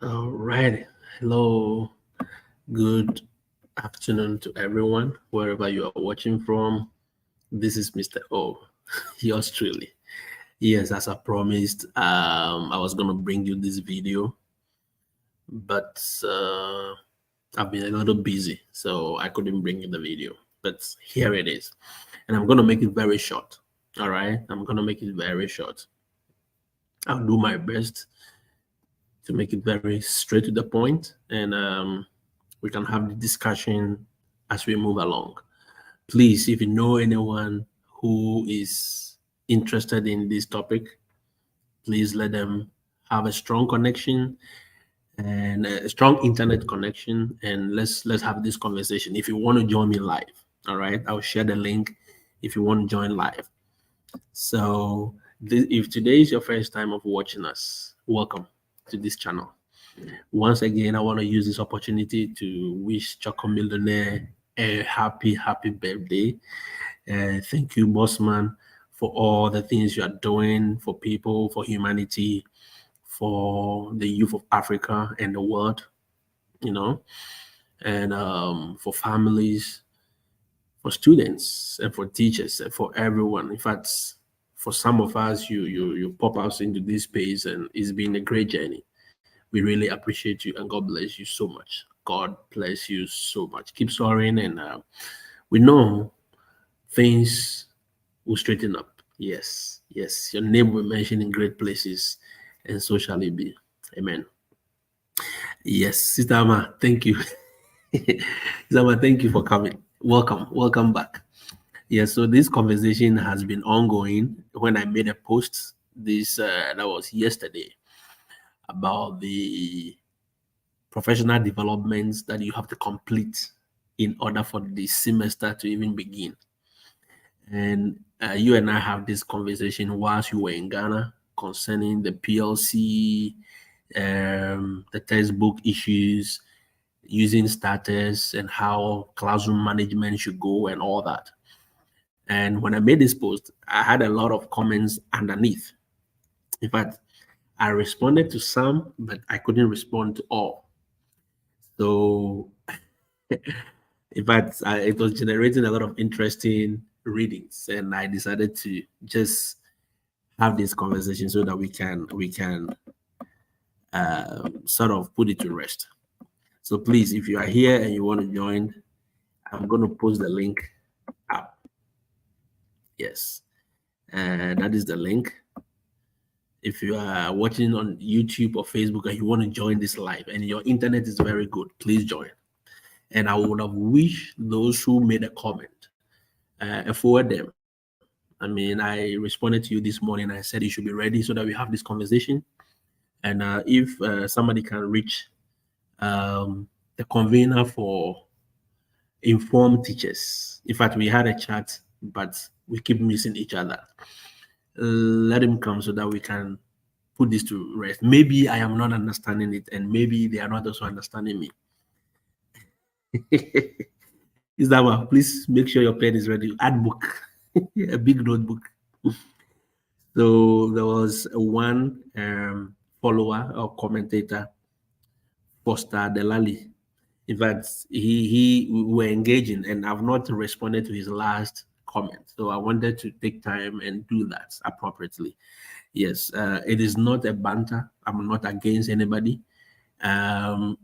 All right. Hello. Good afternoon to everyone, wherever you are watching from. This is Mr. O, yours truly. Yes, as I promised, I was going to bring you this video, but I've been a little busy, so I couldn't bring you the video. But here it is. And I'm going to make it very short. All right. I'm going to make it very short. I'll do my best to make it very straight to the point, and we can have the discussion as we move along. Please, if you know anyone who is interested in this topic, please let them have a strong connection and a strong internet connection, and let's have this conversation. If you want to join me live, all right, I'll share the link if you want to join live. So if today is your first time of watching us, welcome to this channel. Once again, I want to use this opportunity to wish Choco Millionaire a happy birthday. Thank you, Bossman, for all the things you are doing for people, for humanity, for the youth of Africa and the world, you know, and for families, for students, and for teachers, and for everyone. In fact, for some of us, you pop us into this space, and it's been a great journey. We really appreciate you, and God bless you so much. God bless you so much. Keep soaring, and we know things will straighten up. Yes, yes, your name will be mentioned in great places, and so shall it be. Amen. Yes, Sister Ama, thank you. Sister Ama, thank you for coming. Welcome back. Yes, so this conversation has been ongoing. When I made a post, this that was yesterday, about the professional developments that you have to complete in order for the semester to even begin. And you and I have this conversation whilst you were in Ghana concerning the PLC, the textbook issues, using starters, and how classroom management should go and all that. And when I made this post, I had a lot of comments underneath. In fact, I responded to some, but I couldn't respond to all. So, in fact, it was generating a lot of interesting readings, and I decided to just have this conversation so that we can sort of put it to rest. So please, if you are here and you want to join, I'm going to post the link up. Yes, and that is the link. If you are watching on YouTube or Facebook and you want to join this live and your internet is very good, please join. And I would have wished those who made a comment and forward them. I mean, I responded to you this morning. I said you should be ready so that we have this conversation. And if somebody can reach the convener for informed teachers. In fact, we had a chat, but we keep missing each other. Let him come so that we can put this to rest. Maybe I am not understanding it, and maybe they are not also understanding me. Is that one? Please make sure your pen is ready. Add book, a big notebook. So there was one follower or commentator, Foster Delali. In fact, he we were engaging, and I've not responded to his last comment. So I wanted to take time and do that appropriately. Yes, it is not a banter. I'm not against anybody. I'm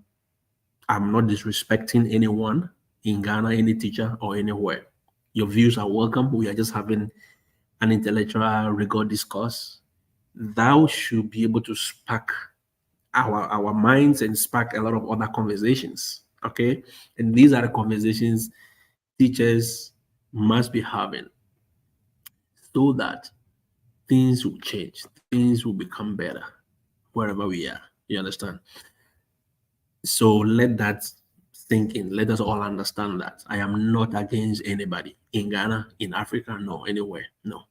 not disrespecting anyone in Ghana, any teacher or anywhere. Your views are welcome. We are just having an intellectual rigor discourse. Thou should be able to spark our minds and spark a lot of other conversations. Okay, and these are the conversations teachers must be having so that things will change, things will become better wherever we are. You understand? So let that sink in. Let us all understand that I am not against anybody in Ghana, in Africa, no, anywhere. No,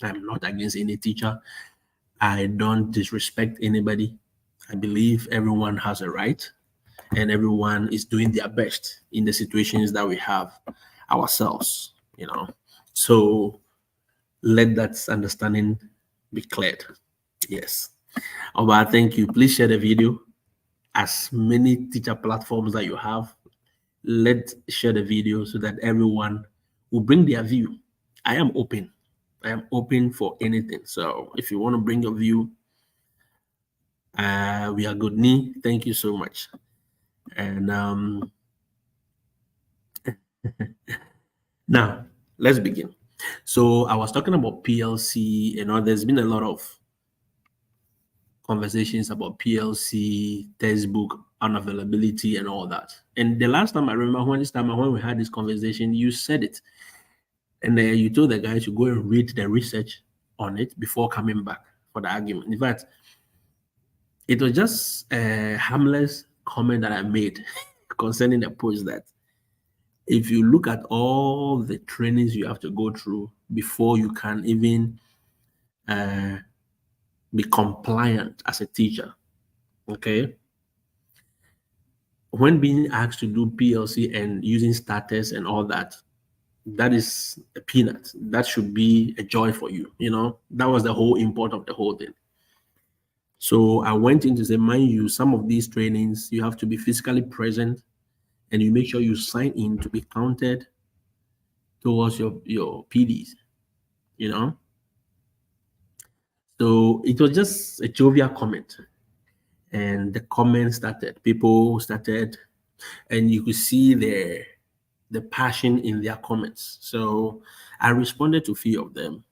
I'm not against any teacher. I don't disrespect anybody. I believe everyone has a right and everyone is doing their best in the situations that we have ourselves, you know. So let that understanding be cleared. Yes. Oba, thank you. Please share the video. as many teacher platforms that you have. Let's share the video so that everyone will bring their view. I am open. I am open for anything. So if you want to bring your view, we are good. Ni, thank you so much. And now let's begin. So I was talking about PLC, and there's been a lot of conversations about PLC, textbook unavailability, and all that. And the last time I remember when we had this conversation, you said it. And you told the guy to go and read the research on it before coming back for the argument. In fact, it was just a harmless comment that I made concerning the post that if you look at all the trainings you have to go through before you can even be compliant as a teacher, okay? When being asked to do PLC and using starters and all that, that is a peanut. That should be a joy for you. That was the whole import of the whole thing. So I went in to say, mind you, some of these trainings, you have to be physically present and you make sure you sign in to be counted towards your PDs, So it was just a jovial comment. And the comments started, people started, and you could see the passion in their comments. So I responded to a few of them.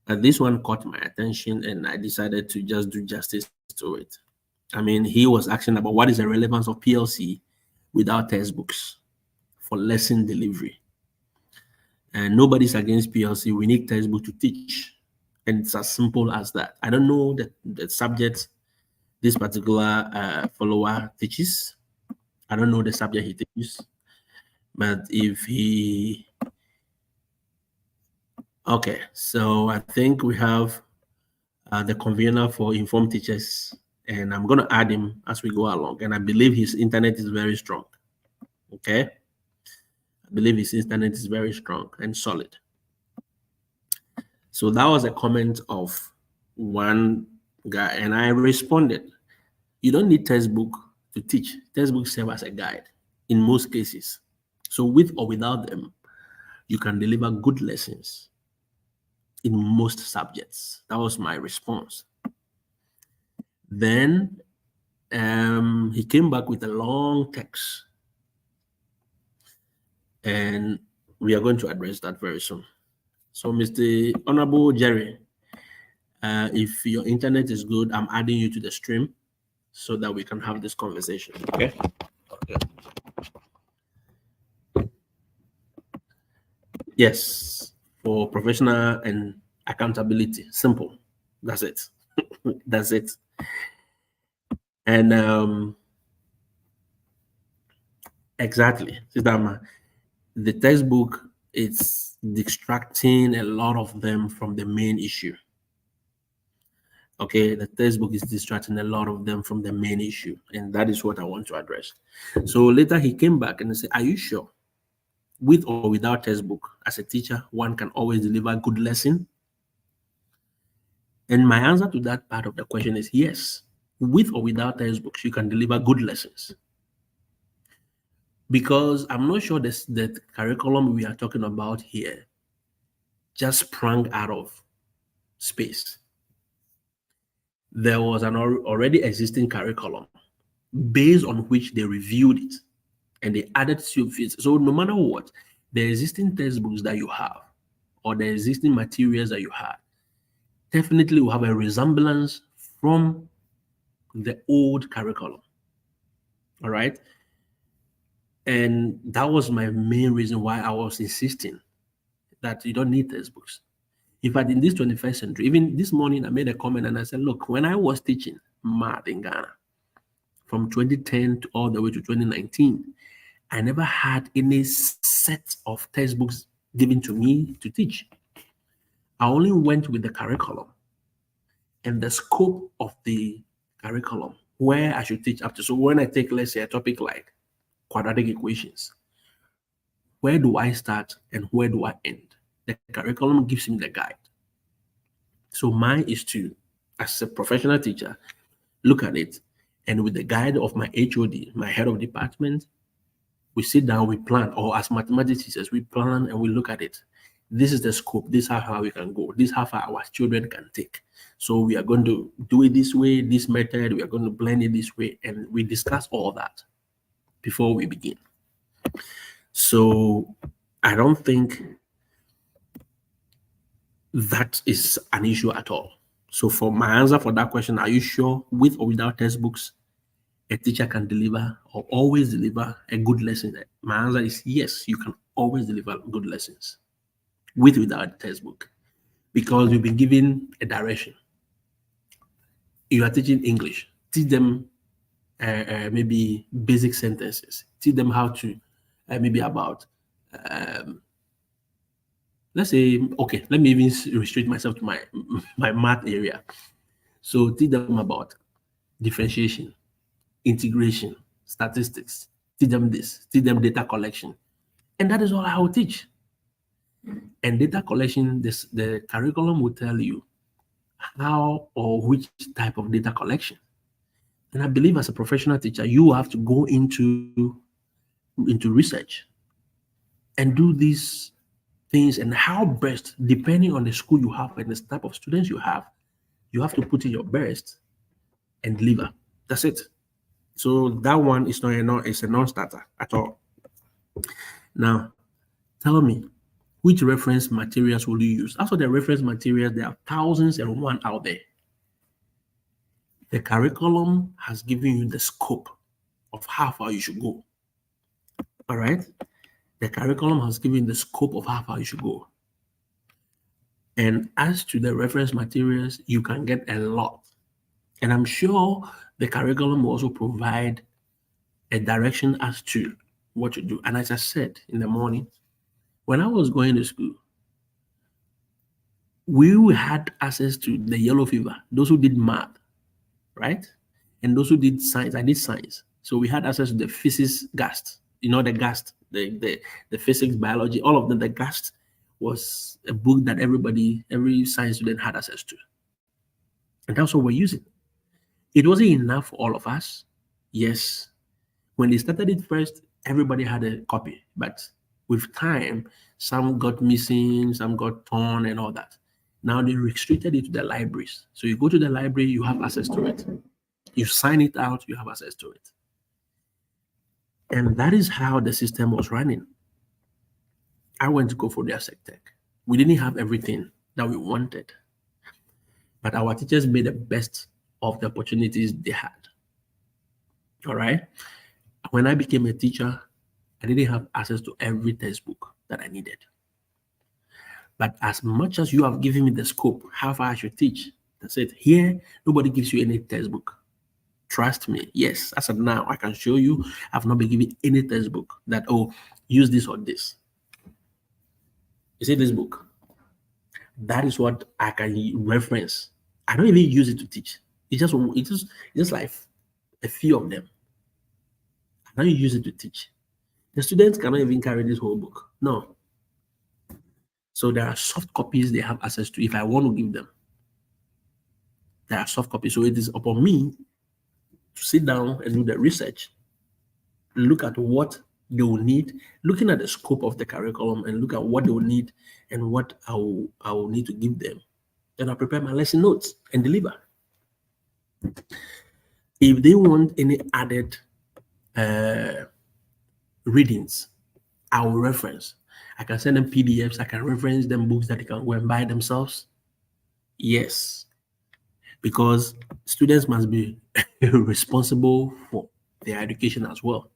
And this one caught my attention, and I decided to just do justice to it. I mean, he was asking about what is the relevance of PLC without textbooks for lesson delivery. And nobody's against PLC. We need textbook to teach. And it's as simple as that. I don't know the subject this particular follower teaches. I don't know the subject he teaches. But if he... Okay, so I think we have the convener for Informed Teachers, and I'm going to add him as we go along. And I believe his internet is very strong. Okay? I believe his internet is very strong and solid. So that was a comment of one guy, and I responded, you don't need textbook to teach. Textbooks serve as a guide in most cases. So with or without them, you can deliver good lessons in most subjects. That was my response. Then he came back with a long text, and we are going to address that very soon. So, Mr. Honorable Jerry, if your internet is good, I'm adding you to the stream so that we can have this conversation. Okay. Okay. Yes, for professional and accountability. Simple. That's it. That's it. And exactly, Sidama, the textbook is distracting a lot of them from the main issue. Okay, the textbook is distracting a lot of them from the main issue, and that is what I want to address. So later he came back and said, are you sure? With or without textbook, as a teacher, one can always deliver a good lesson? And my answer to that part of the question is yes. With or without textbooks, you can deliver good lessons. Because I'm not sure the curriculum we are talking about here just sprang out of space. There was an already existing curriculum based on which they reviewed it and they added fees. So no matter what, the existing textbooks that you have or the existing materials that you have definitely will have a resemblance from the old curriculum. All right. And that was my main reason why I was insisting that you don't need textbooks. In fact, in this 21st century, even this morning, I made a comment and I said, look, when I was teaching math in Ghana from 2010 to all the way to 2019, I never had any set of textbooks given to me to teach. I only went with the curriculum and the scope of the curriculum, where I should teach up to. So when I take, let's say, a topic like quadratic equations, where do I start and where do I end? The curriculum gives me the guide. So mine is to, as a professional teacher, look at it And with the guide of my HOD, my head of department, we sit down, we plan, or as mathematics teachers, we plan and we look at it. This is the scope, this is how far we can go, this is how far our children can take. So we are going to do it this way, this method, we are going to blend it this way, and we discuss all that before we begin. So I don't think that is an issue at all. So for my answer for that question, are you sure with or without textbooks, a teacher can deliver or always deliver a good lesson? My answer is yes, you can always deliver good lessons with or without a textbook, because you've been given a direction. You are teaching English, teach them maybe basic sentences, teach them how to maybe about let's say, okay, let me even restrict myself to my math area. So teach them about differentiation, integration, statistics, teach them this, teach them data collection. And that is all I will teach. And data collection, the curriculum will tell you how or which type of data collection. And I believe as a professional teacher, you have to go into research and do these things, and how best, depending on the school you have and the type of students you have to put in your best and deliver. That's it. So that one is it's a non-starter at all. Now, tell me, which reference materials will you use? As for the reference materials, there are thousands and one out there. The curriculum has given you the scope of how far you should go. All right? The curriculum has given the scope of how far you should go. And as to the reference materials, you can get a lot. And I'm sure the curriculum will also provide a direction as to what to do. And as I said in the morning, when I was going to school, we had access to the yellow fever, those who did math, right? And those who did science. I did science. So we had access to the physics GAST, the GAST, the physics, biology, all of them. The GAST was a book that every science student had access to. And that's what we're using. It wasn't enough for all of us. Yes. When they started it first, everybody had a copy. But with time, some got missing, some got torn and all that. Now they restricted it to the libraries. So you go to the library, you have access to it. You sign it out, you have access to it. And that is how the system was running. I went to go for their SecTech. We didn't have everything that we wanted, but our teachers made the best of the opportunities they had. All right. When I became a teacher, I didn't have access to every textbook that I needed. But as much as you have given me the scope, how far I should teach, that's it. Here, nobody gives you any textbook. Trust me. Yes, as of now, I can show you I've not been given any textbook that, use this or this. You see this book? That is what I can reference. I don't even use it to teach. It's just like a few of them. I don't use it to teach. The students cannot even carry this whole book. No. So there are soft copies they have access to if I want to give them. There are soft copies. So it is upon me to sit down and do the research, look at what they will need, looking at the scope of the curriculum, and look at what they will need and what I will need to give them. Then I prepare my lesson notes and deliver. If they want any added readings, I will reference. I can send them PDFs. I can reference them books that they can go and buy themselves. Yes, because students must be responsible for their education as well.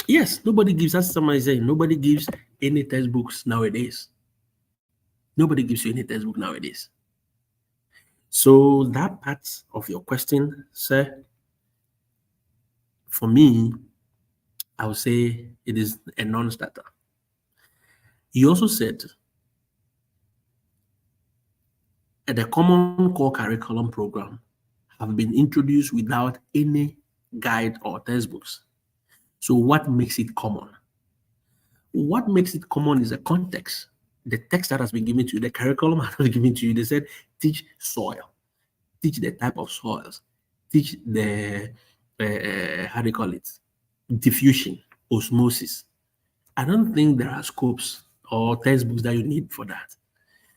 Yes, nobody gives, as somebody saying, nobody gives any textbooks nowadays. Nobody gives you any textbook nowadays. So that part of your question, sir, for me, I would say it is a non-starter. You also said the Common Core Curriculum Program have been introduced without any guide or textbooks. So what makes it common? What makes it common is the context. The text that has been given to you, the curriculum has been given to you. They said, teach soil, teach the type of soils, teach the, how do you call it, diffusion, osmosis. I don't think there are scopes or textbooks that you need for that.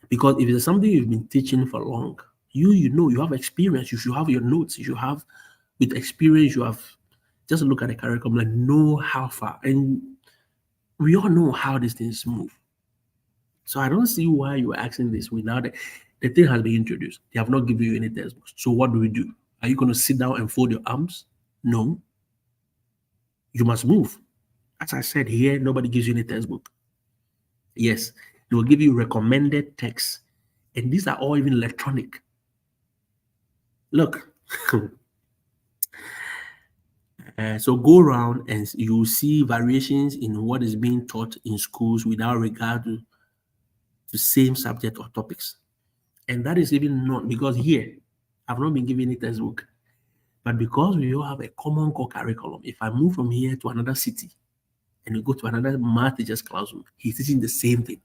Because if it's something you've been teaching for long, you know, you have experience, you should have your notes, you should have, with experience, you have, just look at the curriculum, like know how far. And we all know how these things move. So I don't see why you're asking this without it. The thing has been introduced. They have not given you any textbooks. So what do we do? Are you going to sit down and fold your arms? No. You must move. As I said here, nobody gives you any textbook. Yes, they will give you recommended texts. And these are all even electronic. Look. So go around and you see variations in what is being taught in schools without regard to the same subject or topics. And that is even not because here, I've not been given a textbook, but because we all have a common core curriculum. If I move from here to another city and we go to another math teacher's classroom, he's teaching the same thing.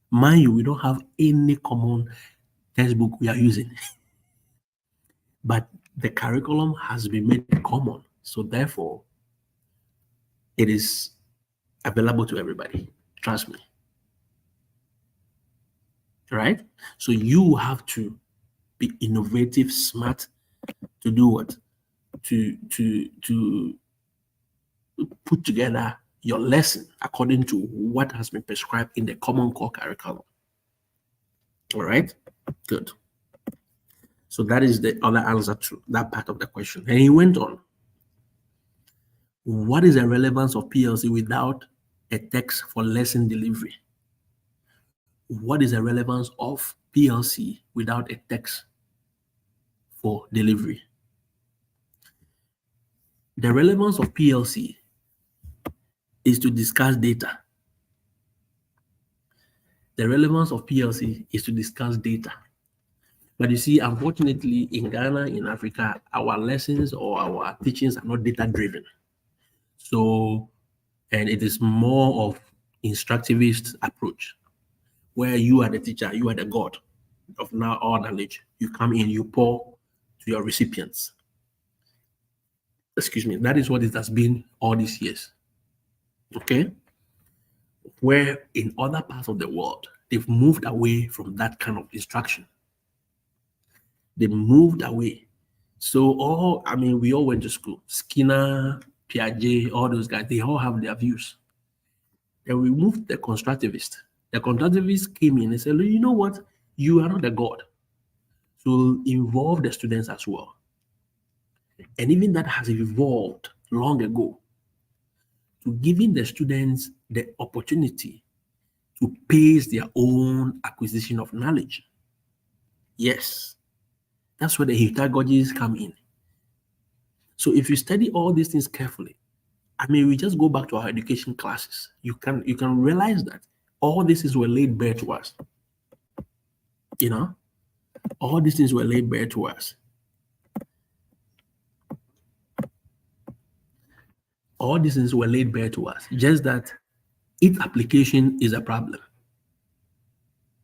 Mind you, we don't have any common textbook we are using, but the curriculum has been made common. So therefore, it is available to everybody. Trust me. Right? So you have to be innovative, smart to do what? To put together your lesson according to what has been prescribed in the common core curriculum. All right? Good. So that is the other answer to that part of the question. And he went on. What is the relevance of PLC without a text for lesson delivery? What is the relevance of PLC without a text for delivery? The relevance of PLC is to discuss data. The relevance of PLC is to discuss data. But you see, unfortunately, in Ghana, in Africa, our lessons or our teachings are not data driven. So, and it is more of instructivist approach, where you are the teacher, you are the God of now all knowledge. You come in, you pour to your recipients. Excuse me, that is what it has been all these years. Okay? Where in other parts of the world, they've moved away from that kind of instruction. They moved away. So we all went to school. Skinner, Piaget, all those guys, they all have their views. Then we moved the constructivist. The constructivists came in and said, you know what? You are not the God. So involve the students as well. And even that has evolved long ago to giving the students the opportunity to pace their own acquisition of knowledge. Yes, that's where the pedagogies come in. So if you study all these things carefully, we just go back to our education classes. You can realize that all these things were laid bare to us. All these things were laid bare to us. All these things were laid bare to us. Just that its application is a problem.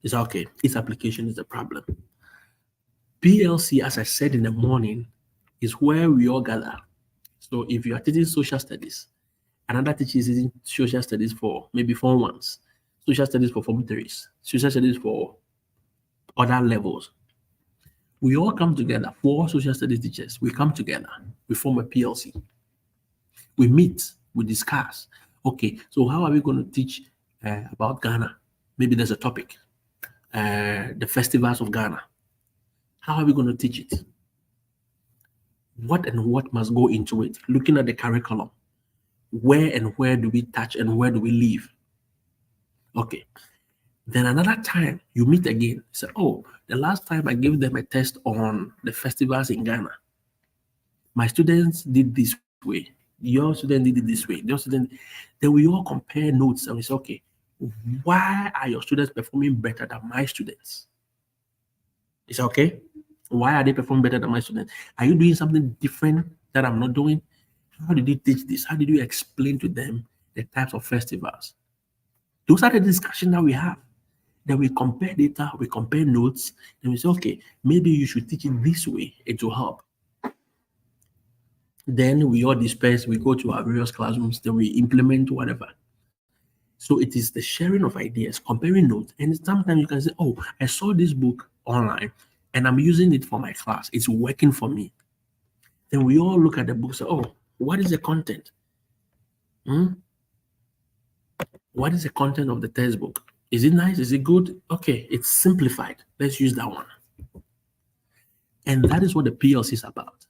It's okay. Its application is a problem. PLC, as I said in the morning, is where we all gather. So if you are teaching social studies, another teacher is teaching social studies for maybe Form 1s, social studies for Form 3s, social studies for other levels. We all come together, 4 social studies teachers, we come together, we form a PLC. We meet, we discuss. Okay, so how are we going to teach about Ghana? Maybe there's a topic, the festivals of Ghana. How are we going to teach it? What and what must go into it? Looking at the curriculum, where and where do we touch and where do we leave? Okay. Then another time you meet again, say, the last time I gave them a test on the festivals in Ghana, my students did this way. Your student did it this way. Your student, then we all compare notes and we say, okay, why are your students performing better than my students? It's okay. Why are they performing better than my students? Are you doing something different that I'm not doing? How did you teach this? How did you explain to them the types of festivals? Those are the discussions that we have. Then we compare data, we compare notes, then we say, okay, maybe you should teach it this way, it will help. Then we all disperse, we go to our various classrooms, then we implement whatever. So it is the sharing of ideas, comparing notes, and sometimes you can say, oh, I saw this book online and I'm using it for my class. It's working for me. Then we all look at the book, say, oh, what is the content? What is the content of the textbook? Is it nice? Is it good? Okay, it's simplified. Let's use that one. And that is what the PLC is about.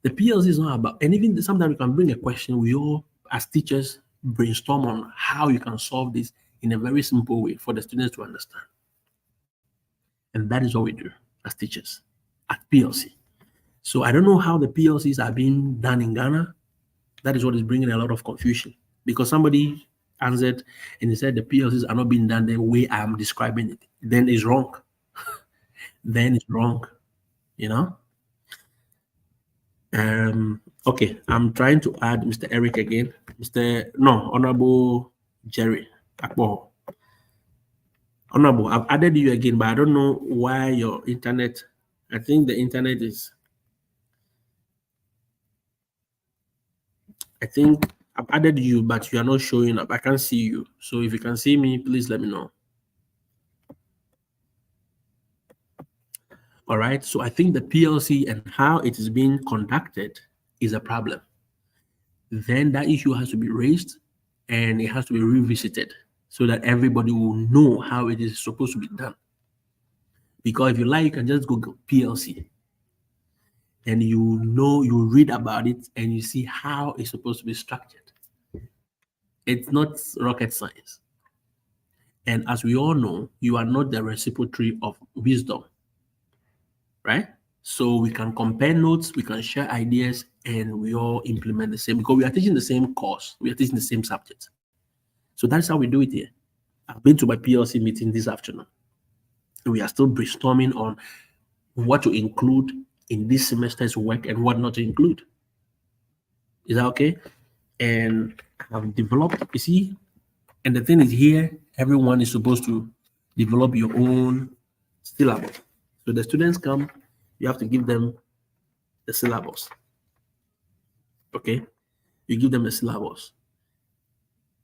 The PLC is not about, and even sometimes you can bring a question, we all, as teachers, brainstorm on how you can solve this in a very simple way for the students to understand. And that is what we do as teachers at PLC. So I don't know how the PLCs are being done in Ghana. That is what is bringing a lot of confusion, because somebody answered and he said the PLCs are not being done the way I'm describing it. Then it's wrong. Then it's wrong, you know? Okay, I'm trying to add Mr. Eric again. Honorable Jerry Akpo. Honorable, I've added you again, but I don't know why your internet, I think the internet is, I think I've added you, but you are not showing up. I can't see you. So if you can see me, please let me know. All right, so I think the PLC and how it is being conducted is a problem. Then that issue has to be raised and it has to be revisited so that everybody will know how it is supposed to be done. Because if you like, you can just Google PLC and you read about it and you see how it's supposed to be structured. It's not rocket science. And as we all know, you are not the reciprocity of wisdom, right? So we can compare notes, we can share ideas, and we all implement the same, because we are teaching the same course, we are teaching the same subject. So that's how we do it here. I've been to my PLC meeting this afternoon. We are still brainstorming on what to include in this semester's work and what not to include. Is that okay? And I've developed, you see, and the thing is here, everyone is supposed to develop your own syllabus. So the students come, you have to give them the syllabus. Okay? You give them the syllabus.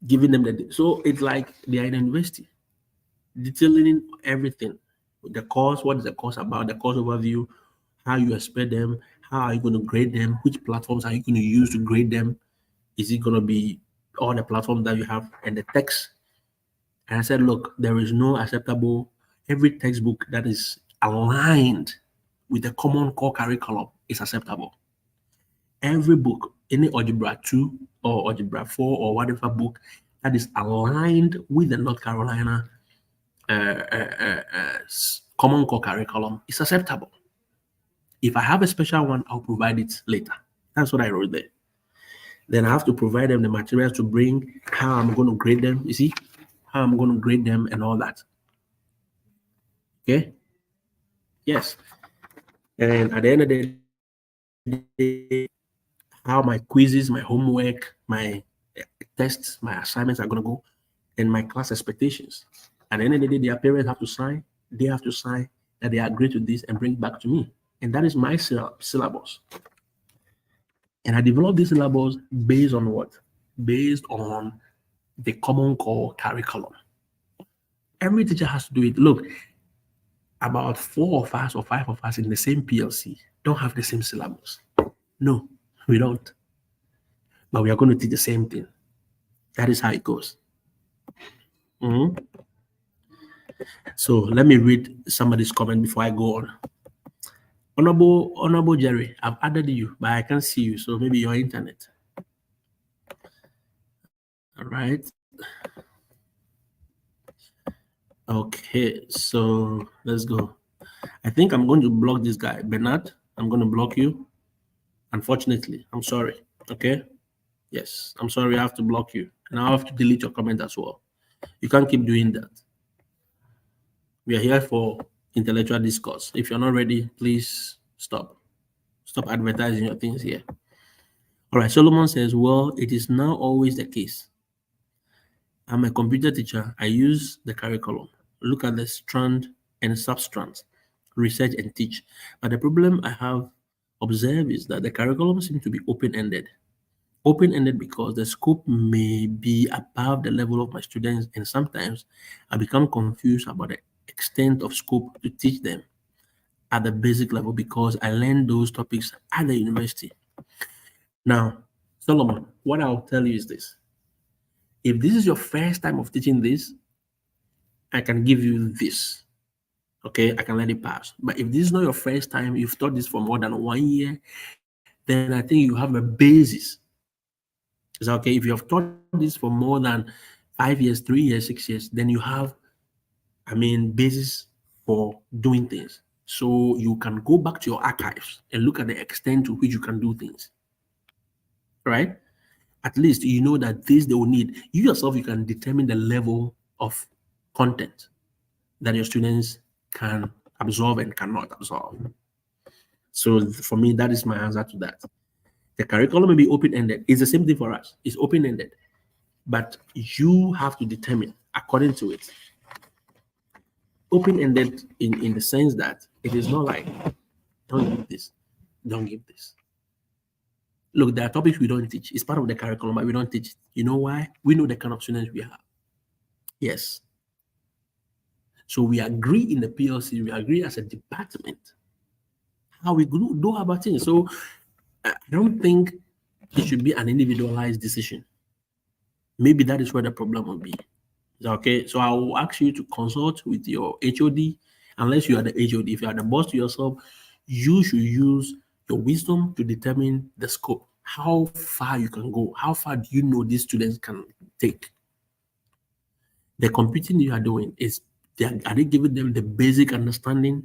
Giving them so it's like they are in a university, detailing everything. The course, what is the course about, the course overview, how you expect them, how are you going to grade them, which platforms are you going to use to grade them? Is it going to be all the platforms that you have, and the text? And I said, look, there is no acceptable, every textbook that is aligned with the common core curriculum is acceptable. Every book, any Algebra 2 or Algebra 4 or whatever book that is aligned with the North Carolina common core curriculum is acceptable. If I have a special one, I'll provide it later. That's what I wrote there. Then I have to provide them the materials to bring, how I'm going to grade them. You see, how I'm going to grade them and all that. Okay? Yes. And at the end of the day, how my quizzes, my homework, my tests, my assignments are going to go, and my class expectations. At the end of the day, their parents have to sign. They have to sign that they agree to this and bring it back to me. And that is my syllabus. And I developed this syllabus based on what? Based on the common core curriculum. Every teacher has to do it. Look, about 4 of us or 5 of us in the same PLC don't have the same syllabus. No, we don't. But we are going to teach the same thing. That is how it goes. So let me read somebody's comment before I go on. Honorable Jerry, I've added you, but I can't see you, so maybe your internet. All right. Okay, so let's go. I think I'm going to block this guy. Bernard, I'm going to block you. Unfortunately, I'm sorry. Okay? Yes, I'm sorry, I have to block you. And I have to delete your comment as well. You can't keep doing that. We are here for intellectual discourse. If you're not ready, please stop. Stop advertising your things here. All right, Solomon says, well, it is now always the case. I'm a computer teacher. I use the curriculum. look at the strand and substrands, research and teach. But the problem I have observed is that the curriculum seems to be open-ended. Open-ended because the scope may be above the level of my students, and sometimes I become confused about the extent of scope to teach them at the basic level because I learned those topics at the university. Now, Solomon, what I'll tell you is this. If this is your first time of teaching this, I can give you this. Okay, I can let it pass. But if this is not your first time, you've taught this for more than 1 year, then I think you have a basis. Is that okay? If you have taught this for more than 5 years, 3 years, 6 years, then you have, basis for doing things. So you can go back to your archives and look at the extent to which you can do things. Right? At least you know that this they will need. You yourself, you can determine the level of content that your students can absorb and cannot absorb. So for me, that is my answer to that. The curriculum may be open-ended. It's the same thing for us. It's open-ended. But you have to determine according to it. Open-ended in the sense that it is not like, don't give this, don't give this. Look, there are topics we don't teach. It's part of the curriculum, but we don't teach it. You know why? We know the kind of students we have. Yes. So we agree in the PLC, we agree as a department how we do about things. So I don't think it should be an individualized decision. Maybe that is where the problem will be. Okay, so I will ask you to consult with your HOD, unless you are the HOD. If you are the boss to yourself, you should use your wisdom to determine the scope, how far you can go, how far do you know these students can take. The computing you are doing are they giving them the basic understanding?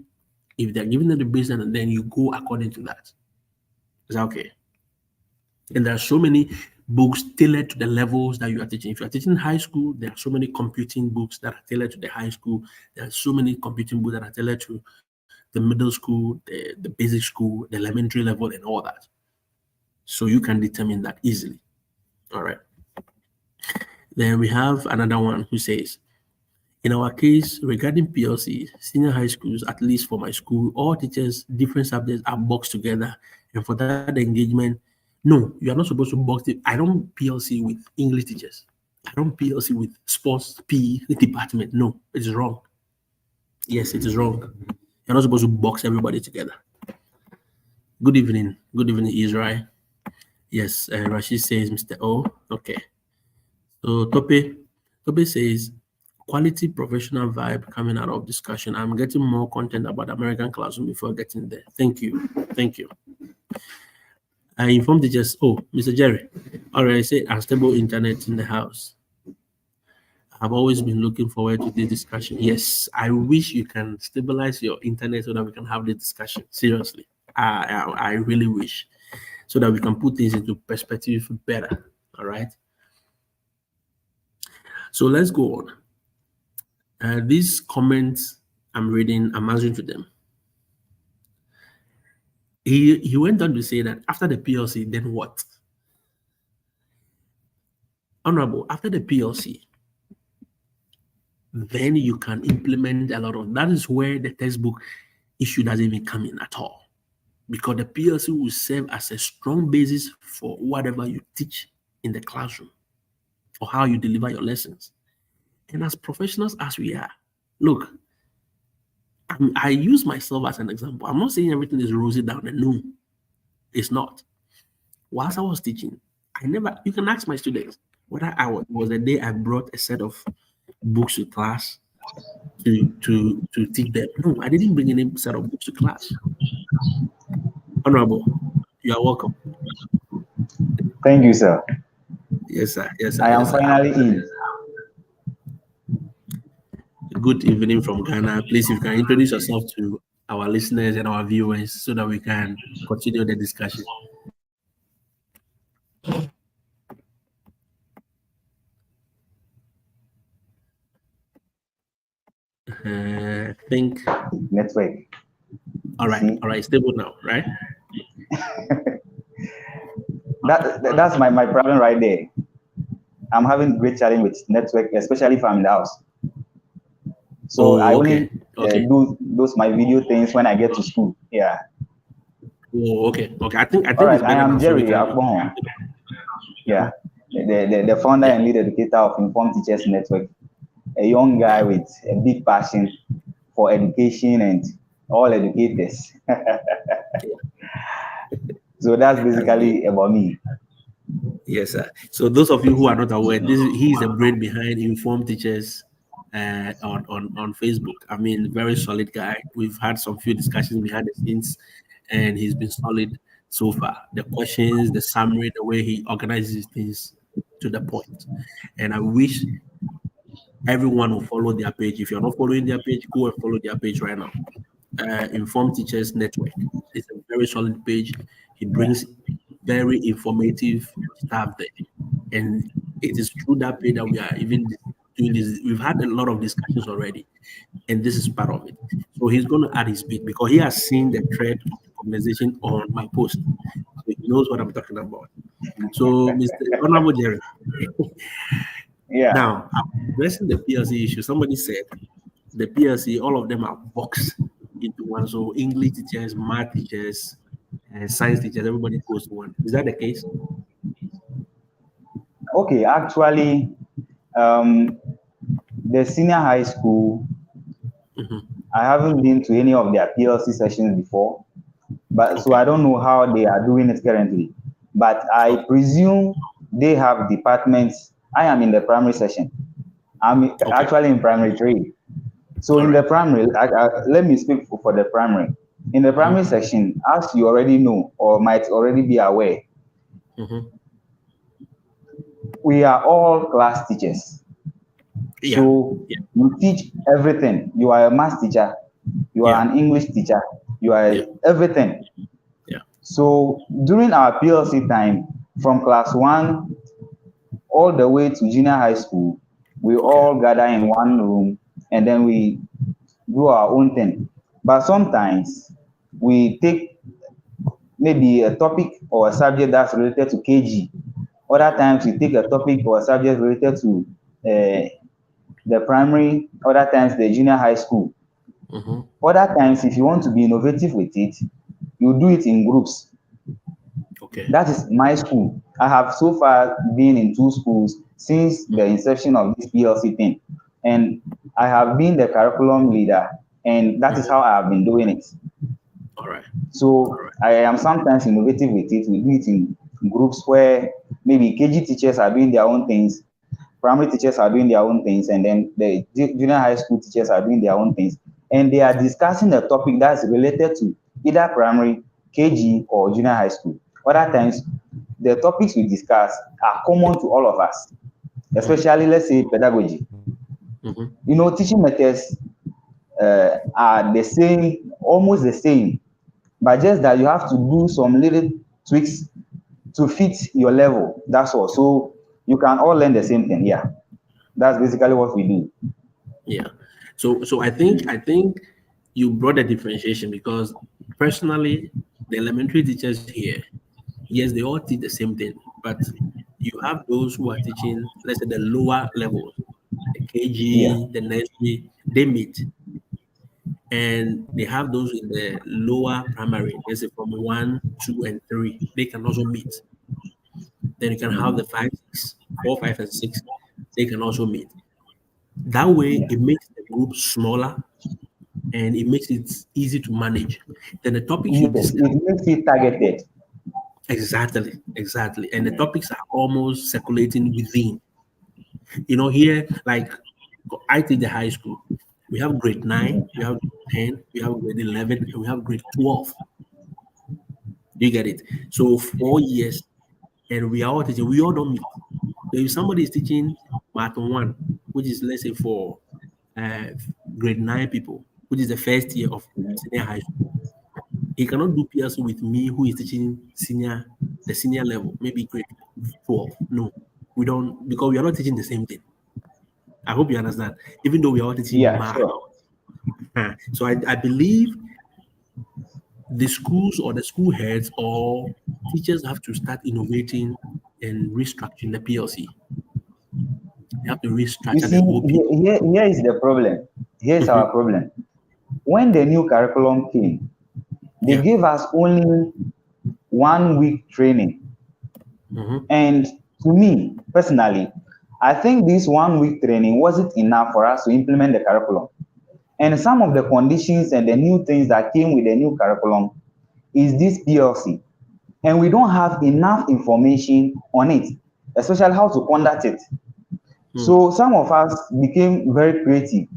If they're giving them the basic, then you go according to that. Is that okay? And there are so many books tailored to the levels that you are teaching. If you are teaching high school, there are so many computing books that are tailored to the high school. There are so many computing books that are tailored to the middle school, the basic school, the elementary level, and all that. So you can determine that easily. All right. Then we have another one who says, in our case, regarding PLC, senior high schools, at least for my school, all teachers, different subjects are boxed together. And for that engagement, no, you are not supposed to box it. I don't PLC with English teachers. I don't PLC with sports PE department. No, it is wrong. Yes, it is wrong. You're not supposed to box everybody together. Good evening. Good evening, Israel. Yes, Rashid says, Mr. O. Okay. So Tope says, quality professional vibe coming out of discussion. I'm getting more content about American classroom before getting there. Thank you. Thank you. I informed teachers, Mr. Jerry, already said unstable internet in the house. I've always been looking forward to this discussion. Yes, I wish you can stabilize your internet so that we can have this discussion. Seriously, I really wish, so that we can put things into perspective better. All right. So let's go on. These comments I'm reading, I'm answering to them. He went on to say that after the PLC, then what? Honorable, after the PLC, then you can implement a lot of, that is where the textbook issue doesn't even come in at all. Because the PLC will serve as a strong basis for whatever you teach in the classroom or how you deliver your lessons. And as professionals as we are, look, I use myself as an example. I'm not saying everything is rosy down and no, it's not. Whilst I was teaching, you can ask my students whether was the day I brought a set of books to class to teach them. No, I didn't bring any set of books to class. Honorable, you are welcome. Thank you, sir. Yes, sir. Yes, sir. I am finally in. Good evening from Ghana. Please, if you can introduce yourself to our listeners and our viewers so that we can continue the discussion. I think network. All right, stable now, right? That's my problem right there. I'm having great challenge with network, especially if I'm in the house. So I Oh, only okay. Okay. do those my video things when I get to school. Yeah. Oh, okay. Okay. I All think right. it's I better am now, so we Jerry can. Akbon. Mhm. Yeah. The founder Yeah. and lead educator of Informed Teachers Network, a young guy Yeah. with a big passion for education and all educators. Yeah. So that's That's good. basically about me. Yes, sir. So those of you who are not aware, he is the brain behind Informed Teachers on Facebook. I mean, very solid guy. We've had some few discussions behind the scenes, and he's been solid so far. The questions, the summary, the way he organizes things to the point. And I wish everyone will follow their page. If you're not following their page, go and follow their page right now. Informed Teachers Network. It's a very solid page. He brings very informative stuff there. And it is through that page that we are even doing this. We've had a lot of discussions already, and this is part of it. So he's going to add his bit because he has seen the thread of the conversation on my post. So he knows what I'm talking about. So, Mr. Honorable Jerry, Yeah. now I'm addressing the PLC issue. Somebody said the PLC, all of them are boxed into one. So English teachers, math teachers, and science teachers, everybody goes to one. Is that the case? Okay. Actually, um, the senior high school, Hmm. I haven't been to any of their PLC sessions before, but so Okay. I don't know how they are doing it currently. But I Okay. presume they have departments. I am in the primary session. Okay. Actually in primary three. So All in right. the primary, let me speak for the primary. In the primary Mm-hmm. section, as you already know or might already be aware, Mm-hmm. we are all class teachers. Yeah. So Yeah. you teach everything. You are a math teacher, you are Yeah. an English teacher, you are Yeah. everything. Yeah. So during our PLC time, from class one all the way to junior high school, we Okay. all gather in one room and then we do our own thing. But sometimes we take maybe a topic or a subject that's related to KG. Other Mm-hmm. times we take a topic or a subject related to the primary, other times the junior high school. Mm-hmm. Other times, if you want to be innovative with it, you do it in groups. Okay. That is my school. I have so far been in two schools since the Mm-hmm. inception of this PLC thing. And I have been the curriculum leader, and that is Mm-hmm. how I have been doing it. All right. All So right. I am sometimes innovative with it. We do it in groups where maybe KG teachers are doing their own things, primary teachers are doing their own things, and then the junior high school teachers are doing their own things. And they are discussing a topic that's related to either primary, KG, or junior high school. Other times, the topics we discuss are common to all of us, Mm-hmm. especially, let's say, pedagogy. Mm-hmm. Teaching methods are the same, almost the same, but just that you have to do some little tweaks to fit your level. That's all. So you can all learn the same thing. Yeah, that's basically what we do. Yeah. So I think you brought a differentiation because personally, the elementary teachers here, yes, they all teach the same thing, but you have those who are teaching, let's say, the lower levels, the Yeah, KG, the nursery, they meet, and they have those in the lower primary, let's say from 1, 2, and 3, they can also meet. Then you can have the 5, 6, 4, 5, and 6, they can also meet. That way, yeah, it makes the group smaller and it makes it easy to manage. Then the topics you yes, discuss, it makes it targeted. exactly, and the topics are almost circulating within. Here, like I teach the high school, we have grade 9, we have grade 10, we have grade 11, and we have grade 12. Do you get it? So 4 years, and we are all teaching. We all don't meet. So if somebody is teaching Math 1, which is let's say for uh, grade 9 people, which is the first year of senior high school, he cannot do PLC with me who is teaching the senior level, maybe grade 12. No, we don't, because we are not teaching the same thing. I hope you understand. Even though we are all teaching Yeah, math. sure. So I believe the schools or the school heads or teachers have to start innovating and restructuring the PLC. They have to You restructure see, the whole PLC. here is the problem. Here's our problem. When the new curriculum came, they Yeah. gave us only 1 week training. And to me, personally, I think this 1 week training wasn't enough for us to implement the curriculum. And some of the conditions and the new things that came with the new curriculum is this PLC. And we don't have enough information on it, especially how to conduct it. So some of us became very creative.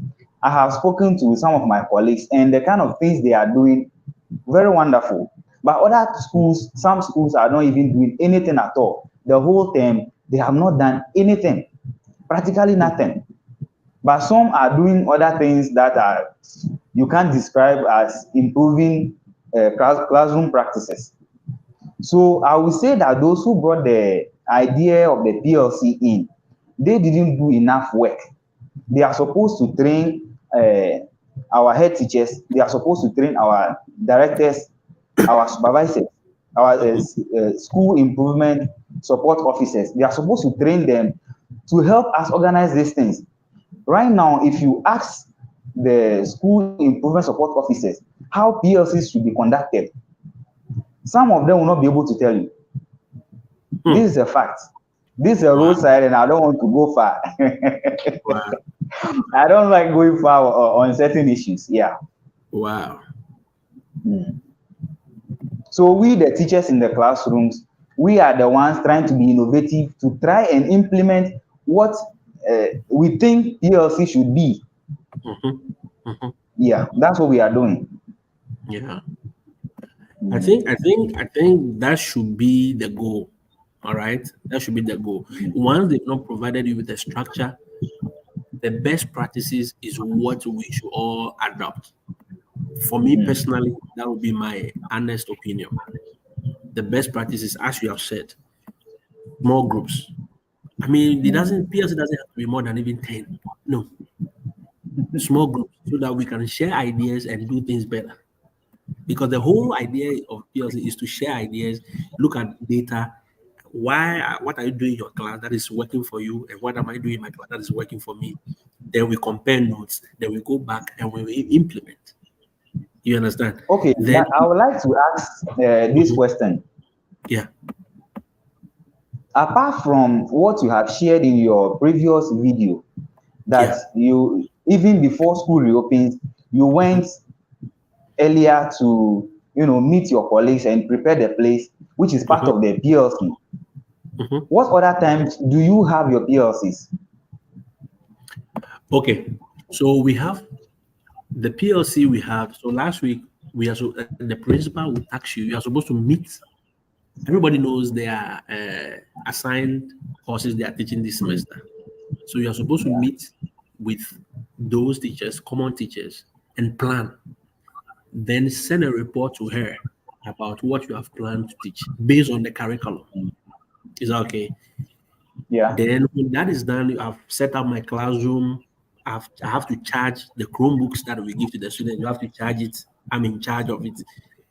I have spoken to some of my colleagues, and the kind of things they are doing, very wonderful. But other schools, some schools are not even doing anything at all. The whole term, they have not done anything, practically nothing. But some are doing other things that are you can't describe as improving classroom practices. So I would say that those who brought the idea of the PLC in, they didn't do enough work. They are supposed to train our head teachers. They are supposed to train our directors, our supervisors, our school improvement support officers. They are supposed to train them to help us organize these things. Right now, if you ask the school improvement support officers how PLCs should be conducted, some of them will not be able to tell you. This is a fact. This is a Wow. roadside, and I don't want to go far. Wow. I don't like going far on certain issues. Yeah. Wow. So we, the teachers in the classrooms, we are the ones trying to be innovative to try and implement what we think PLC should be. Yeah, that's what we are doing. Yeah. I think that should be the goal. All right. That should be the goal. Once they've not provided you with a structure, the best practices is what we should all adopt. For me personally, that would be my honest opinion. The best practices, as you have said, small groups. I mean, it doesn't PLC doesn't have to be more than even 10. No, small groups so that we can share ideas and do things better. Because the whole idea of PLC is to share ideas, look at data. What are you doing in your class that is working for you, and what am I doing in my class that is working for me? Then we compare notes. Then we go back and we implement. You understand? Okay, Then, I would like to ask this question. yeah, Apart from what you have shared in your previous video, that yeah, you, even before school reopens, you went earlier to, meet your colleagues and prepare the place, which is part of the PLC. What other times do you have your PLCs? okay. So we have the PLC. We have so last week the principal will ask you. You are supposed to meet. Everybody knows there are assigned courses they are teaching this semester. So you are supposed to meet with those teachers, common teachers, and plan. Then send a report to her about what you have planned to teach based on the curriculum. Is that okay? Yeah. Then when that is done, I've set up my classroom. I have to charge the Chromebooks that we give to the students. You have to charge it. I'm in charge of it.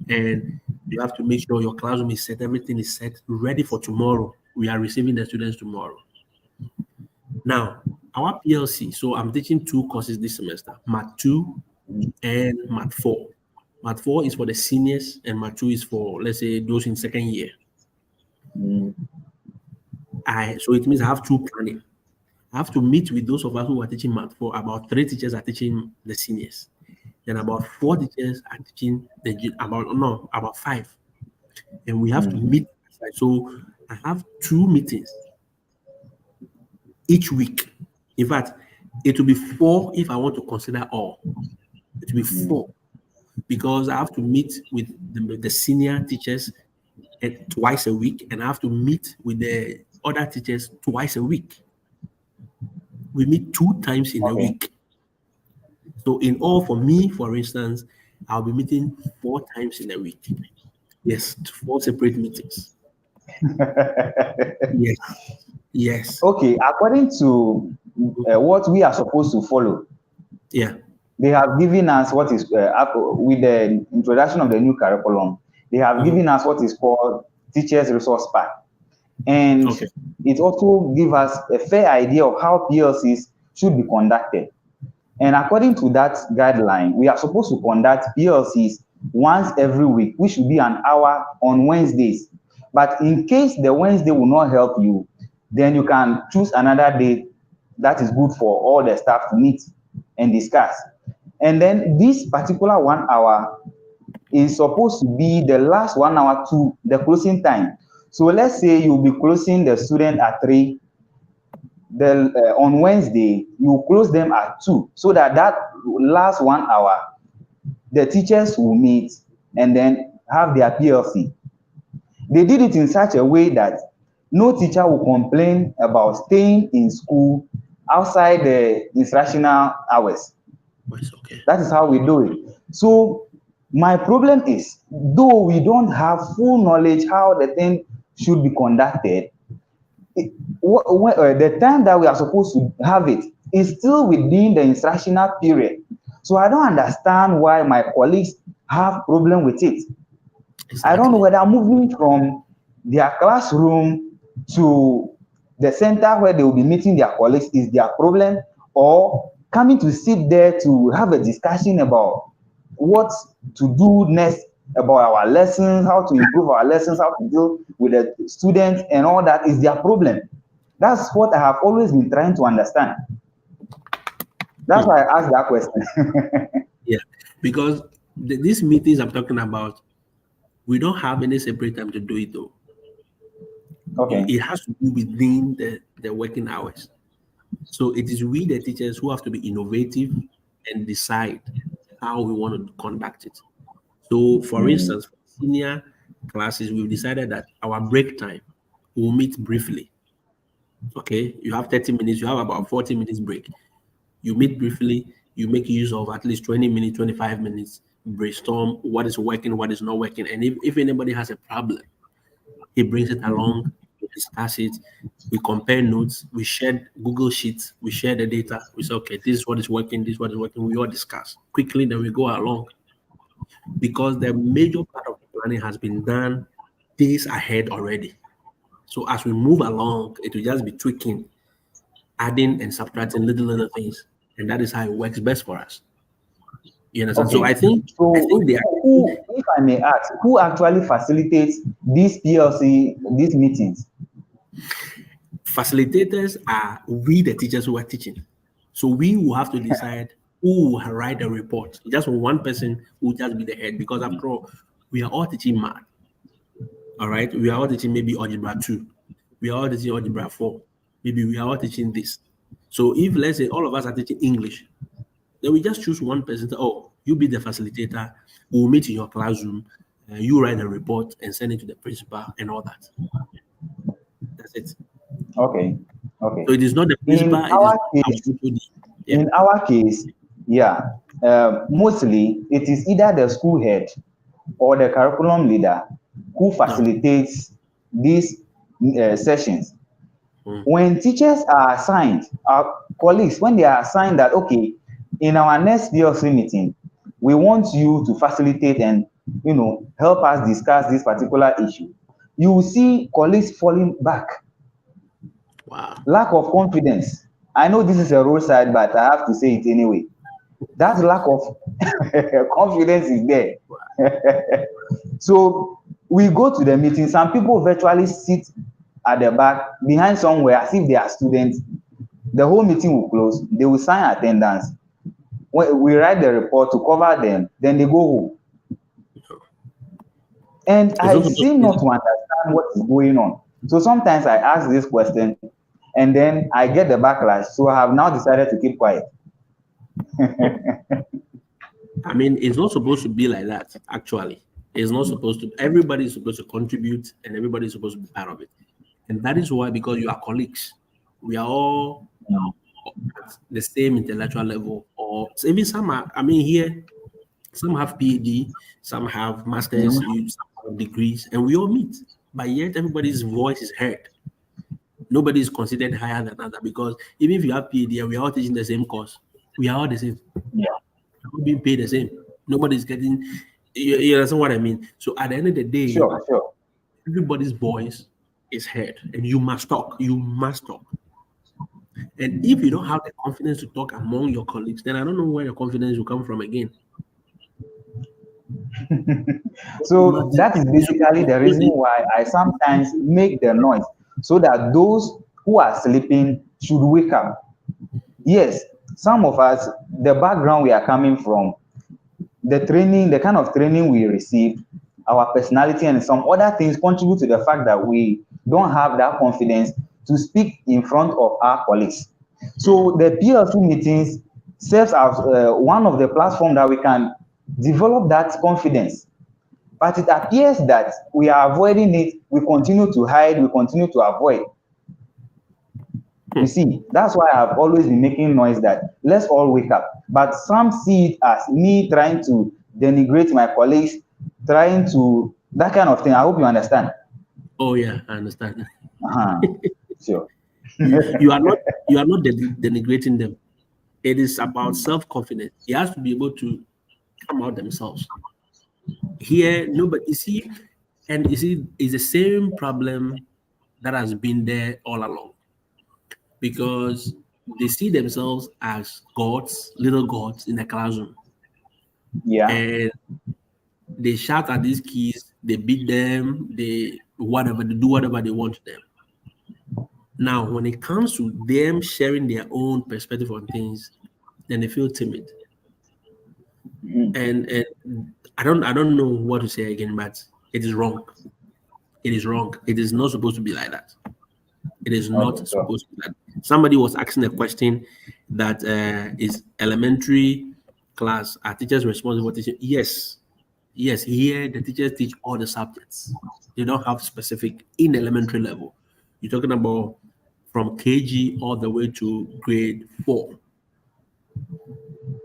And you have to make sure your classroom is set, everything is set, ready for tomorrow. We are receiving the students tomorrow. Now, our PLC, so I'm teaching two courses this semester, Math 2 and Math 4. Math 4 is for the seniors, and Math 2 is for, let's say, those in second year. So it means I have two planning. I have to meet with those of us who are teaching Math 4. About 3 teachers are teaching the seniors. Then about 4 teachers are teaching about 5. And we have to meet. So I have 2 meetings each week. In fact, it will be 4 if I want to consider all. It will be 4 because I have to meet with the senior teachers twice a week, and I have to meet with the other teachers twice a week. We meet 2 times in a week. So in all, for me, for instance, I'll be meeting 4 times in a week. Yes, 4 separate meetings. Yes. Yes. Okay, according to what we are supposed to follow, Yeah. they have given us what is with the introduction of the new curriculum. They have given us what is called Teachers Resource Pack, and it also gives us a fair idea of how PLCs should be conducted. And according to that guideline, we are supposed to conduct PLCs once every week, which should be an hour on Wednesdays. But in case the Wednesday will not help you, then you can choose another day that is good for all the staff to meet and discuss. And then this particular 1 hour is supposed to be the last 1 hour to the closing time. So let's say you'll be closing the student at 3. On Wednesday, you close them at 2, so that last 1 hour, the teachers will meet and then have their PLC. They did it in such a way that no teacher will complain about staying in school outside the instructional hours. Okay. That is how we do it. So my problem is, though we don't have full knowledge how the thing should be conducted, the time that we are supposed to have it is still within the instructional period. So I don't understand why my colleagues have problem with it. Exactly. I don't know whether moving from their classroom to the center where they will be meeting their colleagues is their problem, or coming to sit there to have a discussion about what to do next about our lessons, how to improve our lessons, how to deal with the students and all that is their problem. That's what I have always been trying to understand. That's why I asked that question. Yeah, because these meetings I'm talking about, we don't have any separate time to do it though. Okay. It has to be within the working hours. So it is we, the teachers, who have to be innovative and decide how we want to conduct it. So, for instance, for senior classes, we've decided that our break time will meet briefly. Okay, you have 30 minutes, you have about 40 minutes break. You meet briefly, you make use of at least 20 minutes, 25 minutes, brainstorm what is working, what is not working. And if anybody has a problem, he brings it along, we discuss it, we compare notes, we share Google Sheets, we share the data, we say, okay, this is what is working, this is what is working, we all discuss quickly, then we go along. Because the major part of the planning has been done days ahead already. So as we move along, it will just be tweaking, adding and subtracting little things. And that is how it works best for us. You understand? Okay. So I think if I may ask, who actually facilitates these PLC, these meetings? Facilitators are we, the teachers who are teaching. So we will have to decide who will write the report. Just one person will just be the head, because after all, we are all teaching math. All right, we are all teaching maybe algebra 2, we are all teaching algebra 4, maybe we are all teaching this. So if, let's say, all of us are teaching English, then we just choose one person. Oh, you be the facilitator, we'll meet in your classroom, you write a report and send it to the principal and all that. That's it. Okay. So it is not the principal. In our case, mostly it is either the school head or the curriculum leader who facilitates these sessions. When teachers are assigned, our colleagues, when they are assigned that, okay, in our next PLC meeting, we want you to facilitate and help us discuss this particular issue, you will see colleagues falling back. Wow. Lack of confidence. I know this is a roadside, but I have to say it anyway. That lack of confidence is there. So we go to the meeting. Some people virtually sit at the back behind somewhere as if they are students. The whole meeting will close. They will sign attendance. We write the report to cover them. Then they go home. And I seem not to understand what is going on. So sometimes I ask this question and then I get the backlash. So I have now decided to keep quiet. I mean, it's not supposed to be like that, actually. It's not supposed to. Everybody is supposed to contribute and everybody is supposed to be part of it. And that is why, because you are colleagues, we are all at the same intellectual level. Or even some are, I mean, here, some have PhD, some have masters, some have degrees, and we all meet. But yet everybody's voice is heard. Nobody is considered higher than another, because even if you have PhD and we are all teaching the same course, we are all the same. Yeah. We're all being paid the same. Nobody's getting, you understand what I mean? So at the end of the day, sure. Everybody's voice is heard, and you must talk. You must talk. And if you don't have the confidence to talk among your colleagues, then I don't know where your confidence will come from again. So that is basically the reason why I sometimes make the noise so that those who are sleeping should wake up. Yes, some of us, the background we are coming from, the training, the kind of training we received, our personality, and some other things contribute to the fact that we don't have that confidence to speak in front of our colleagues. So the PLC meetings serves as one of the platforms that we can develop that confidence. But it appears that we are avoiding it. We continue to hide. We continue to avoid. You see, that's why I've always been making noise that let's all wake up. But some see it as me trying to denigrate my colleagues, trying to that kind of thing. I hope you understand. Oh yeah, I understand. Uh-huh. Sure. You are not denigrating them. It is about self-confidence. He has to be able to come out themselves. Here, nobody you see, and you see, it's the same problem that has been there all along because they see themselves as gods, little gods in the classroom, Yeah. and they shout at these kids, they beat them, they whatever, they do whatever they want to them. Now, when it comes to them sharing their own perspective on things, then they feel timid. And I don't know what to say again, but it is wrong. It is wrong. It is not supposed to be like that. It is Okay. not So supposed to be like that. Somebody was asking a question that is elementary class. Are teachers responsible for teaching? Yes. Yes, here the teachers teach all the subjects. They don't have specific in elementary level. You're talking about from KG all the way to grade 4,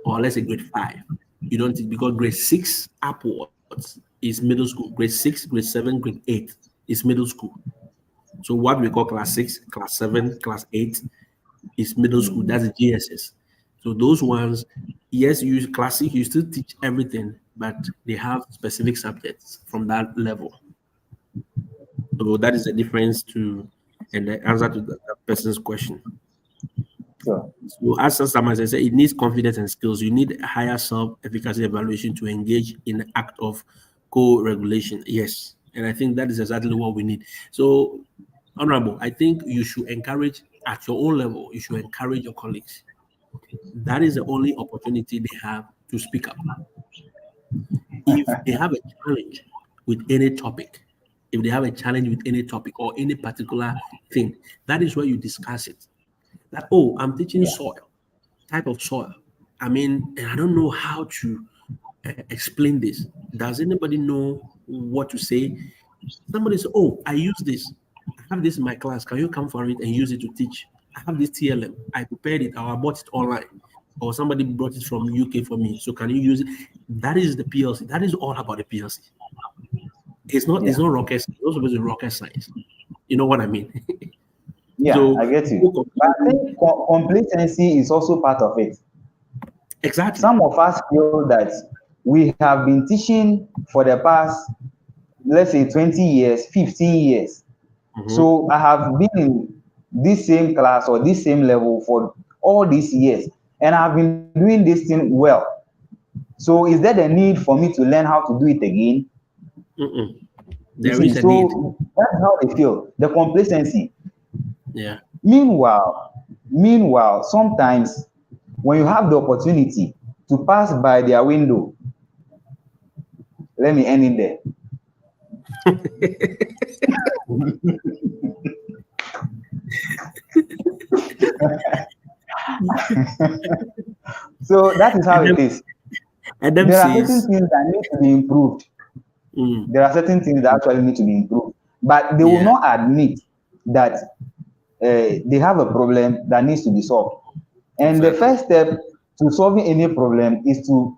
or let's say grade 5. You don't teach because grade 6 upwards is middle school. Grade 6, grade 7, grade 8 is middle school. So what we call class 6, class 7, class 8 is middle school. That's the GSS. So those ones, yes, you use classic, you still teach everything, but they have specific subjects from that level. So that is the difference to and the answer to that person's question. sure. So as Samas said, it needs confidence and skills. You need a higher self-efficacy evaluation to engage in the act of co-regulation. Yes. And I think that is exactly what we need. So, Honorable, I think you should encourage at your own level, you should encourage your colleagues. That is the only opportunity they have to speak up. If they have a challenge with any topic, if they have a challenge with any topic or any particular thing, that is where you discuss it. That, oh, I'm teaching Yeah. soil, type of soil. I mean, and I don't know how to explain this. Does anybody know what to say? Somebody say, oh, I use this. I have this in my class. Can you come for it and use it to teach? I have this TLM. I prepared it or I bought it online. Or somebody brought it from UK for me. So can you use it? That is the PLC. That is all about the PLC. It's Yeah. not rocket science. It's not supposed to be rocket science. You know what I mean? Yeah. So I get you. But I think complacency is also part of it. exactly. Some of us feel that we have been teaching for the past, let's say, 20 years, 15 years. Mhm. So I have been in this same class or this same level for all these years, and I've been doing this thing well. So is there the need for me to learn how to do it again? Mm-mm. You There see, is a need. so that's how they feel, the complacency. Yeah. Meanwhile, sometimes when you have the opportunity to pass by their window, let me end it there. So that is how Adam, it is. Adam There are certain says, things that need to be improved. mm, There are certain things that actually need to be improved, but they will yeah, not admit that they have a problem that needs to be solved. And the exactly. first step to solving any problem is to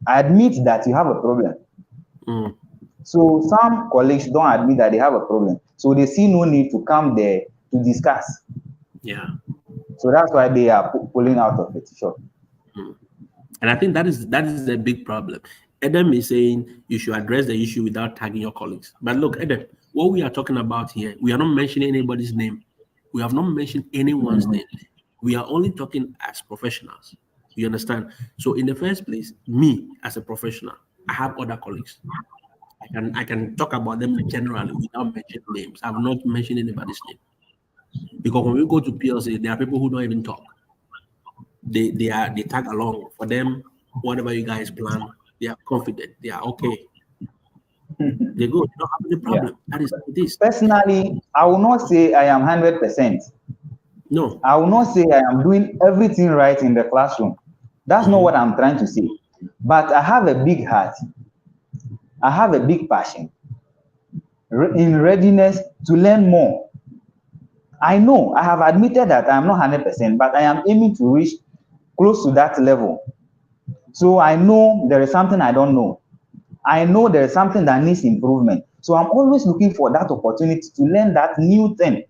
admit that you have a problem. Mm, So some colleagues don't admit that they have a problem. So they see no need to come there to discuss. yeah. So that's why they are pulling out of it. Sure. Mm. And I think that is a big problem. Adam is saying you should address the issue without tagging your colleagues. But look, Adam, what we are talking about here, we are not mentioning anybody's name. We have not mentioned anyone's Mhm. name. We are only talking as professionals. You understand? So in the first place, me as a professional, I have other colleagues. I can talk about them generally without mentioning names. I've not mentioned anybody's name. Because when we go to PLC, there are people who don't even talk. They tag along. For them, whatever you guys plan, they are confident. They are okay. They go, they don't have any Yeah. problem. That is how it is. Personally, I will not say I am 100%. No. I will not say I am doing everything right in the classroom. That's not what Mhm. I'm trying to say. But I have a big heart. I have a big passion in readiness to learn more. I know I have admitted that I am not 100%, but I am aiming to reach close to that level. So I know there is something I don't know. I know there is something that needs improvement. So I'm always looking for that opportunity to learn that new thing,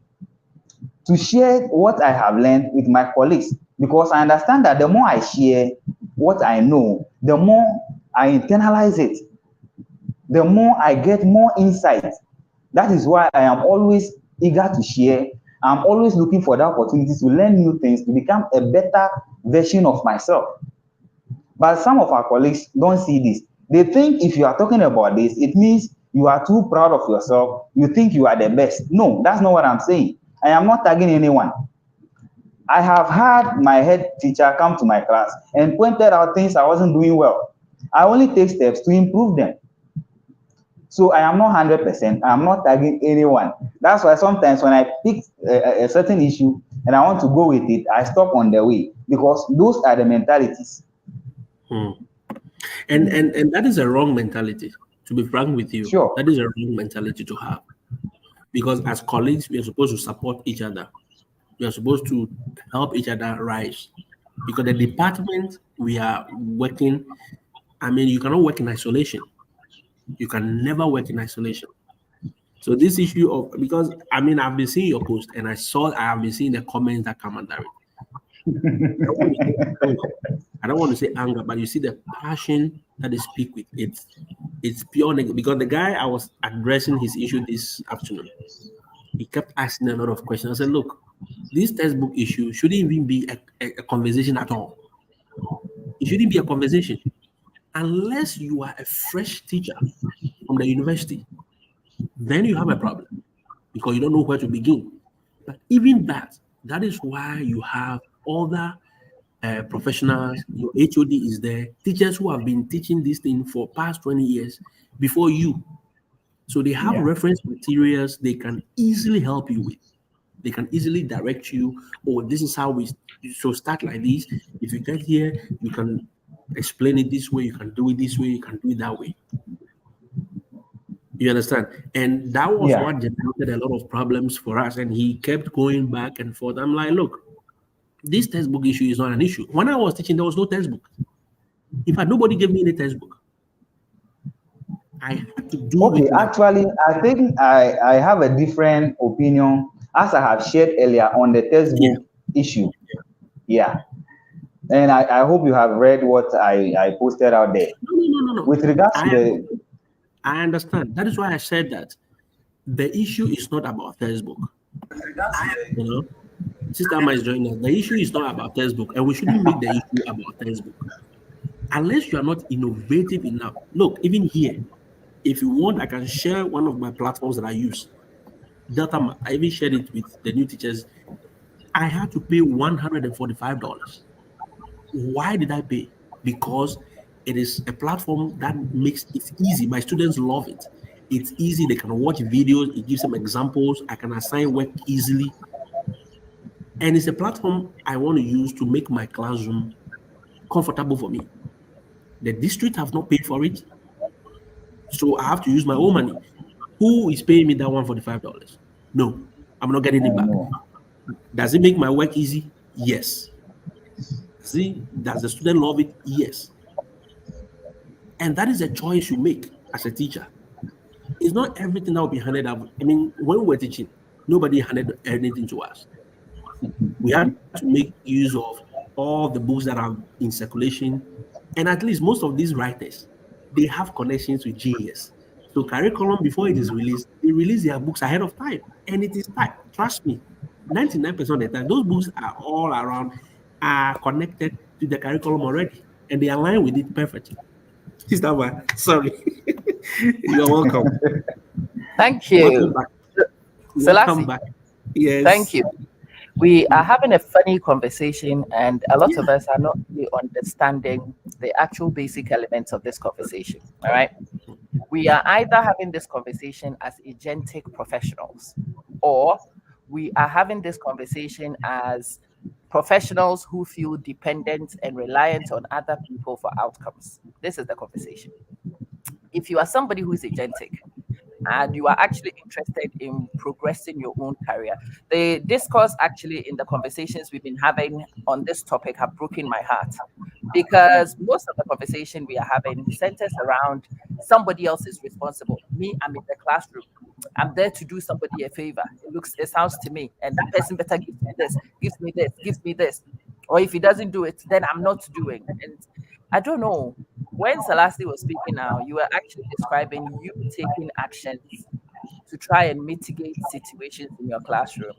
to share what I have learned with my colleagues, because I understand that the more I share what I know, the more I internalize it, the more I get more insight. That is why I am always eager to share. I'm always looking for the opportunity to learn new things, to become a better version of myself. But some of our colleagues don't see this. They think if you are talking about this, it means you are too proud of yourself. You think you are the best. No, that's not what I'm saying. I am not tagging anyone. I have had my head teacher come to my class and pointed out things I wasn't doing well. I only take steps to improve them. So I am not 100%. I am not tagging anyone. That's why sometimes when I pick a certain issue and I want to go with it, I stop on the way, because those are the mentalities. Hmm. And that is a wrong mentality. To be frank with you, Sure. that is a wrong mentality to have. Because as colleagues, we are supposed to support each other. We are supposed to help each other rise. Because the department we are working, I mean, you cannot work in isolation. You can never work in isolation. So this issue of, because I mean, I've been seeing your post and I have been seeing the comments that come under it. I don't want to say anger. I don't want to say anger, but you see the passion that they speak with. It's pure because the guy I was addressing his issue this afternoon, he kept asking a lot of questions. I said, look, this textbook issue shouldn't even be a conversation at all. It shouldn't be a conversation unless you are a fresh teacher from the university. Then you have a problem because you don't know where to begin. But even that, that is why you have other professionals. Your HOD is there, teachers who have been teaching this thing for past 20 years before you. So they have Yeah. reference materials they can easily help you with. They can easily direct you, oh, this is how we so start like this. If you get here, you can explain it this way, you can do it this way, you can do it that way. You understand? And that was Yeah. what generated a lot of problems for us. And he kept going back and forth. I'm like, look, this textbook issue is not an issue. When I was teaching, there was no textbook. In fact, nobody gave me any textbook. I had to do Okay, with my. actually, I think I have a different opinion, as I have shared earlier, on the Yeah. textbook issue. Yeah. And I hope you have read what I posted out there. No, no, no, no, no. With regards to I the, I understand. That is why I said that the issue is not about textbook. You know, Sister Amma is joining us. The issue is not about textbook, and we shouldn't make the issue about textbook unless you are not innovative enough. Look, even here, if you want, I can share one of my platforms that I use. Delta, I even shared it with the new teachers. I had to pay $145. Why did I pay? Because it is a platform that makes it easy. My students love it. It's easy. They can watch videos. It gives them examples. I can assign work easily. And it's a platform I want to use to make my classroom comfortable for me. The district have not paid for it. So I have to use my own money. Who is paying me that $145? No, I'm not getting I it back. know. Does it make my work easy? Yes. Does the student love it? Yes. And that is a choice you make as a teacher. It's not everything that will be handed out. I mean, when we were teaching, nobody handed anything to us. We had to make use of all the books that are in circulation. And at least most of these writers, they have connections with genius. So curriculum, before it is released, they release their books ahead of time. And it is typed. Trust me. 99% of the time, those books are all around, are connected to the curriculum already, and they align with it perfectly. Sister Ma, sorry. You're welcome. Thank Welcome you. back. Welcome Selassie, back. thank Yes. you. We are having a funny conversation, and a lot of us are not really understanding the actual basic elements of this conversation. All right. We are either having this conversation as agentic professionals, or we are having this conversation as professionals who feel dependent and reliant on other people for outcomes. This is the conversation. If you are somebody who is agentic, and you are actually interested in progressing your own career. The discourse actually in the conversations we've been having on this topic have broken my heart, because most of the conversation we are having centers around somebody else is responsible. Me, I'm in the classroom. I'm there to do somebody a favor. It sounds to me, and that person better give me this, gives me this, gives me this. Or if he doesn't do it, then I'm not doing. And I don't know. When Selassie was speaking now, you were actually describing you taking actions to try and mitigate situations in your classroom.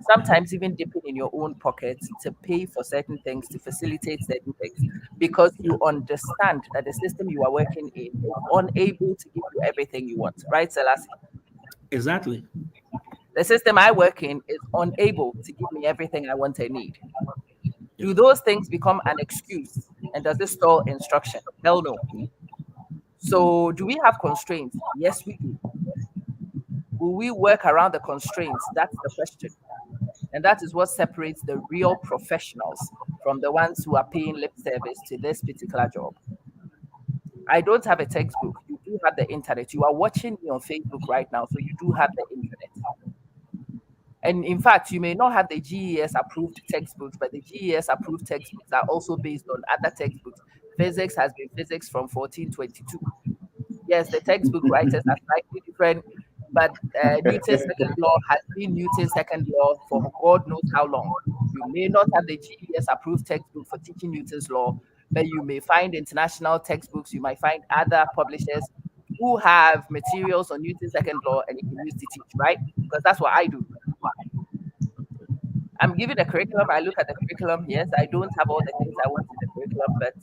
Sometimes even dipping in your own pockets to pay for certain things, to facilitate certain things, because you understand that the system you are working in is unable to give you everything you want. Right, Selassie? Exactly. The system I work in is unable to give me everything I want and need. Yeah. Do those things become an excuse? And does this stall instruction? Hell no. So, do we have constraints? Yes, we do. Will we work around the constraints? That's the question. And that is what separates the real professionals from the ones who are paying lip service to this particular job. I don't have a textbook. You do have the internet. You are watching me on Facebook right now, so you do have the internet. And in fact, you may not have the GES approved textbooks, but the GES approved textbooks are also based on other textbooks. Physics has been physics from 1422. Yes, the textbook writers are slightly different, but Newton's second law has been Newton's second law for God knows how long. You may not have the GES approved textbook for teaching Newton's law, but you may find international textbooks. You might find other publishers who have materials on Newton's second law and you can use to teach, right? Because that's what I do. I'm given a curriculum. I look at the curriculum. Yes, I don't have all the things I want in the curriculum, but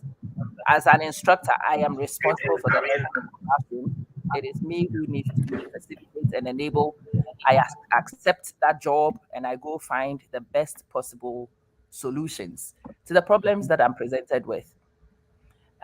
as an instructor, I am responsible for the learning in the classroom. It is me who needs to facilitate and enable. I accept that job and I go find the best possible solutions to the problems that I'm presented with.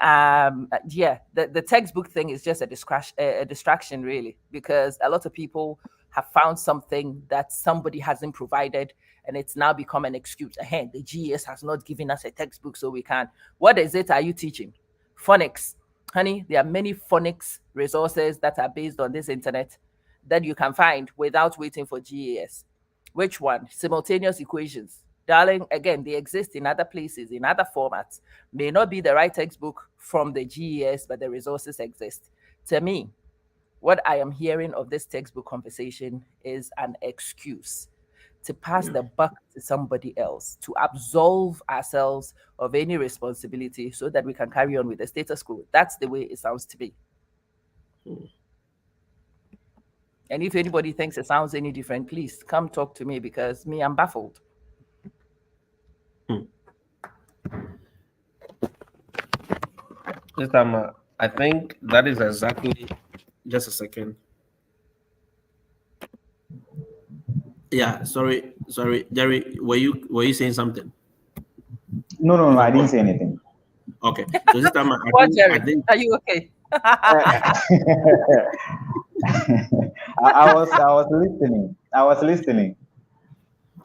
Yeah, the textbook thing is just a distraction really, because a lot of people have found something that somebody hasn't provided and it's now become an excuse. Hey, the GES has not given us a textbook, so we can't. What is it are you teaching? Phonics. Honey, there are many phonics resources that are based on this internet that you can find without waiting for GES. Which one? Simultaneous equations. Darling, again, they exist in other places, in other formats. May not be the right textbook from the GES, but the resources exist. To me, what I am hearing of this textbook conversation is an excuse to pass the buck to somebody else, to absolve ourselves of any responsibility so that we can carry on with the status quo. That's the way it sounds to me. And if anybody thinks it sounds any different, please come talk to me, because me, I'm baffled. This time, I think that is exactly. Just a second. Yeah, sorry, Jerry. Were you saying something? No, I didn't say anything. Okay, so this time What, Jerry? I think Are you okay? I was listening. I was listening.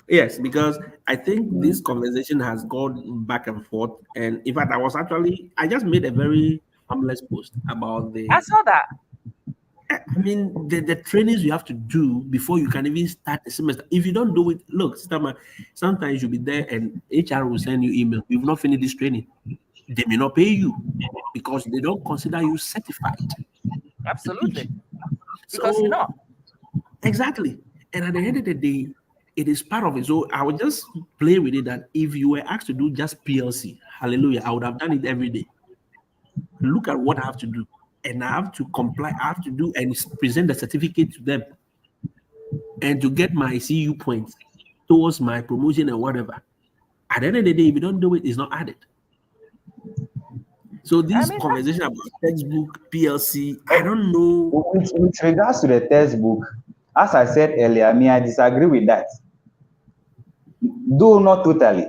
yes, because I think this conversation has gone back and forth, and in fact, I just made a very harmless post about I saw that. the trainings you have to do before you can even start the semester. If you don't do it, look, Sister Ma, sometimes you'll be there and HR will send you email. You've not finished this training. They may not pay you because they don't consider you certified. Absolutely. Because you're So not. exactly. And at the end of the day, it is part of it. So I would just play with it that if you were asked to do just PLC, hallelujah, I would have done it every day. Look at what I have to do. And I have to comply, I have to do and present the certificate to them and to get my CU points. towards my promotion and whatever. At the end of the day, if you don't do it, it's not added. So this conversation about textbook, PLC, I don't know. With regards to the textbook, as I said earlier, I disagree with that. Though not totally,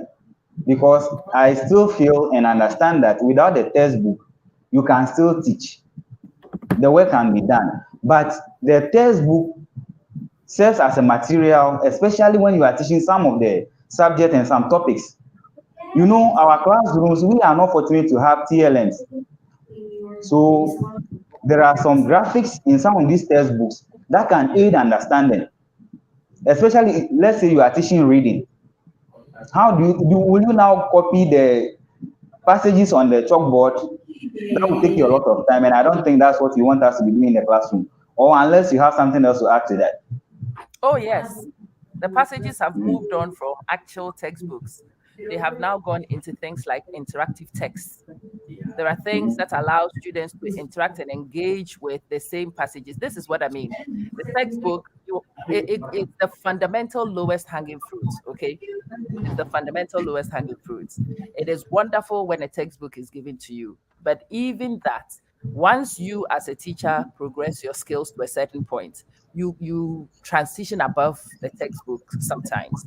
because I still feel and understand that without the textbook, you can still teach. The work can be done. But the textbook serves as a material, especially when you are teaching some of the subject and some topics. You know, our classrooms, we are not fortunate to have TLMs. So there are some graphics in some of these textbooks that can aid understanding. Especially, let's say you are teaching reading. How will you now copy the passages on the chalkboard? That will take you a lot of time, and I don't think that's what you want us to be doing in the classroom. Or unless you have something else to add to that. Oh, yes. The passages have moved on from actual textbooks. They have now gone into things like interactive text. There are things that allow students to interact and engage with the same passages. This is what I mean. The textbook, it's the fundamental lowest hanging fruit, okay? It's the fundamental lowest hanging fruit. It is wonderful when a textbook is given to you. But even that, once you as a teacher progress your skills to a certain point, you transition above the textbook sometimes.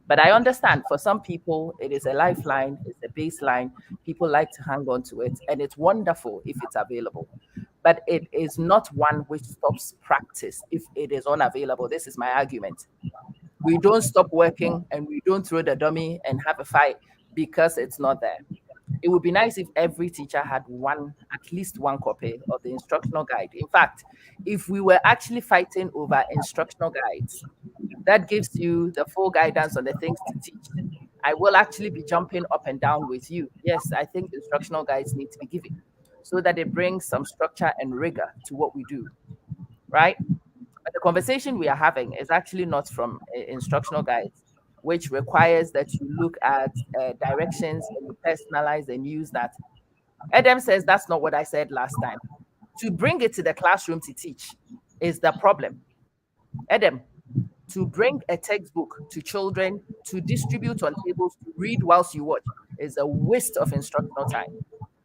But I understand for some people, it is a lifeline, it's a baseline. People like to hang on to it, and it's wonderful if it's available. But it is not one which stops practice if it is unavailable. This is my argument. We don't stop working and we don't throw the dummy and have a fight because it's not there. It would be nice if every teacher had at least one copy of the instructional guide. In fact, if we were actually fighting over instructional guides, that gives you the full guidance on the things to teach. I will actually be jumping up and down with you. Yes, I think instructional guides need to be given so that it brings some structure and rigor to what we do, right? But the conversation we are having is actually not from instructional guides, which requires that you look at directions and you personalize and use that. Adam says that's not what I said last time. To bring it to the classroom to teach is the problem. Adam, to bring a textbook to children to distribute on tables to read whilst you watch is a waste of instructional time.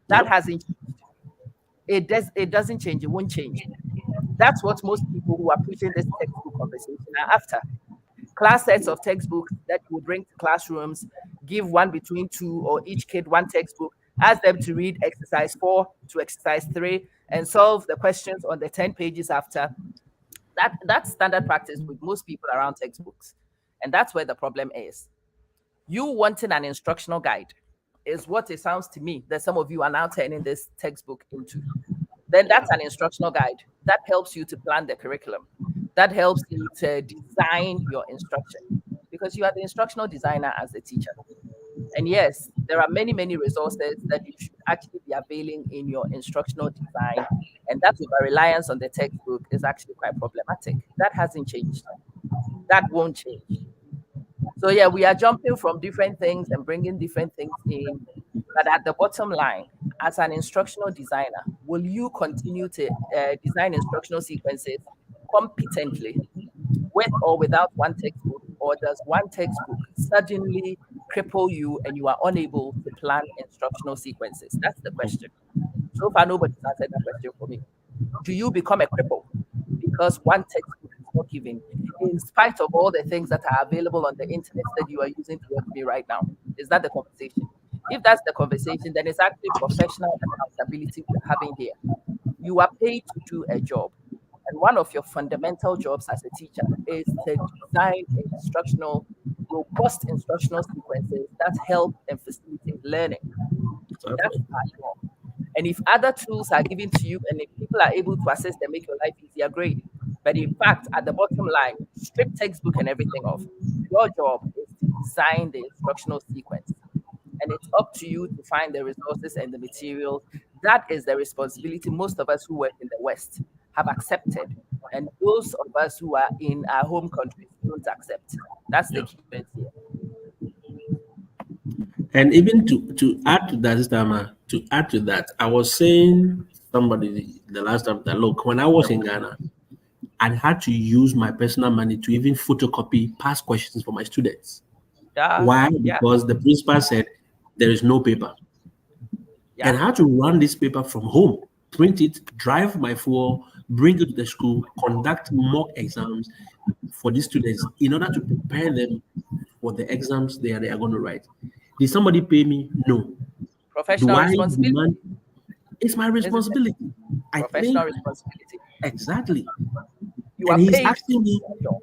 That hasn't changed. It doesn't change. It won't change. That's what most people who are pushing this textbook conversation are after. Class sets of textbooks that you bring to classrooms, give one between two or each kid one textbook, ask them to read exercise 4 to exercise 3 and solve the questions on the 10 pages after. That's standard practice with most people around textbooks. And that's where the problem is. You wanting an instructional guide is what it sounds to me that some of you are now turning this textbook into. Then that's an instructional guide. That helps you to plan the curriculum. That helps you to design your instruction because you are the instructional designer as the teacher. And yes, there are many, many resources that you should actually be availing in your instructional design. And that over-reliance on the textbook is actually quite problematic. That hasn't changed. That won't change. So yeah, we are jumping from different things and bringing different things in. But at the bottom line, as an instructional designer, will you continue to design instructional sequences competently with or without one textbook, or does one textbook suddenly cripple you and you are unable to plan instructional sequences? That's the question. So far, nobody's answered that question for me. Do you become a cripple because one textbook is not given, in spite of all the things that are available on the internet that you are using to work with me right now? Is that the conversation? If that's the conversation, then it's actually professional accountability we're having here. You are paid to do a job. And one of your fundamental jobs as a teacher is to design instructional, robust instructional sequences that help and facilitate learning. That's our job. And if other tools are given to you and if people are able to assist and make your life easier, great. But in fact, at the bottom line, strip textbook and everything off. Your job is to design the instructional sequence. And it's up to you to find the resources and the materials. That is the responsibility most of us who work in the West have accepted. And those of us who are in our home countries don't accept. That's the key point here. And even to add to that, Stama, to add to that, I was saying somebody the last time that look, when I was in Ghana, I had to use my personal money to even photocopy past questions for my students. Why? Yeah. Because the principal said there is no paper. Yeah. And I had to run this paper from home, print it, drive my fuel, bring it to the school, conduct mock exams for these students in order to prepare them for the exams they are going to write. Did somebody pay me? No. Do Professional I responsibility. demand? It's my Isn't it? responsibility. I Professional think responsibility. exactly. You And are he's paid to asking do me your job.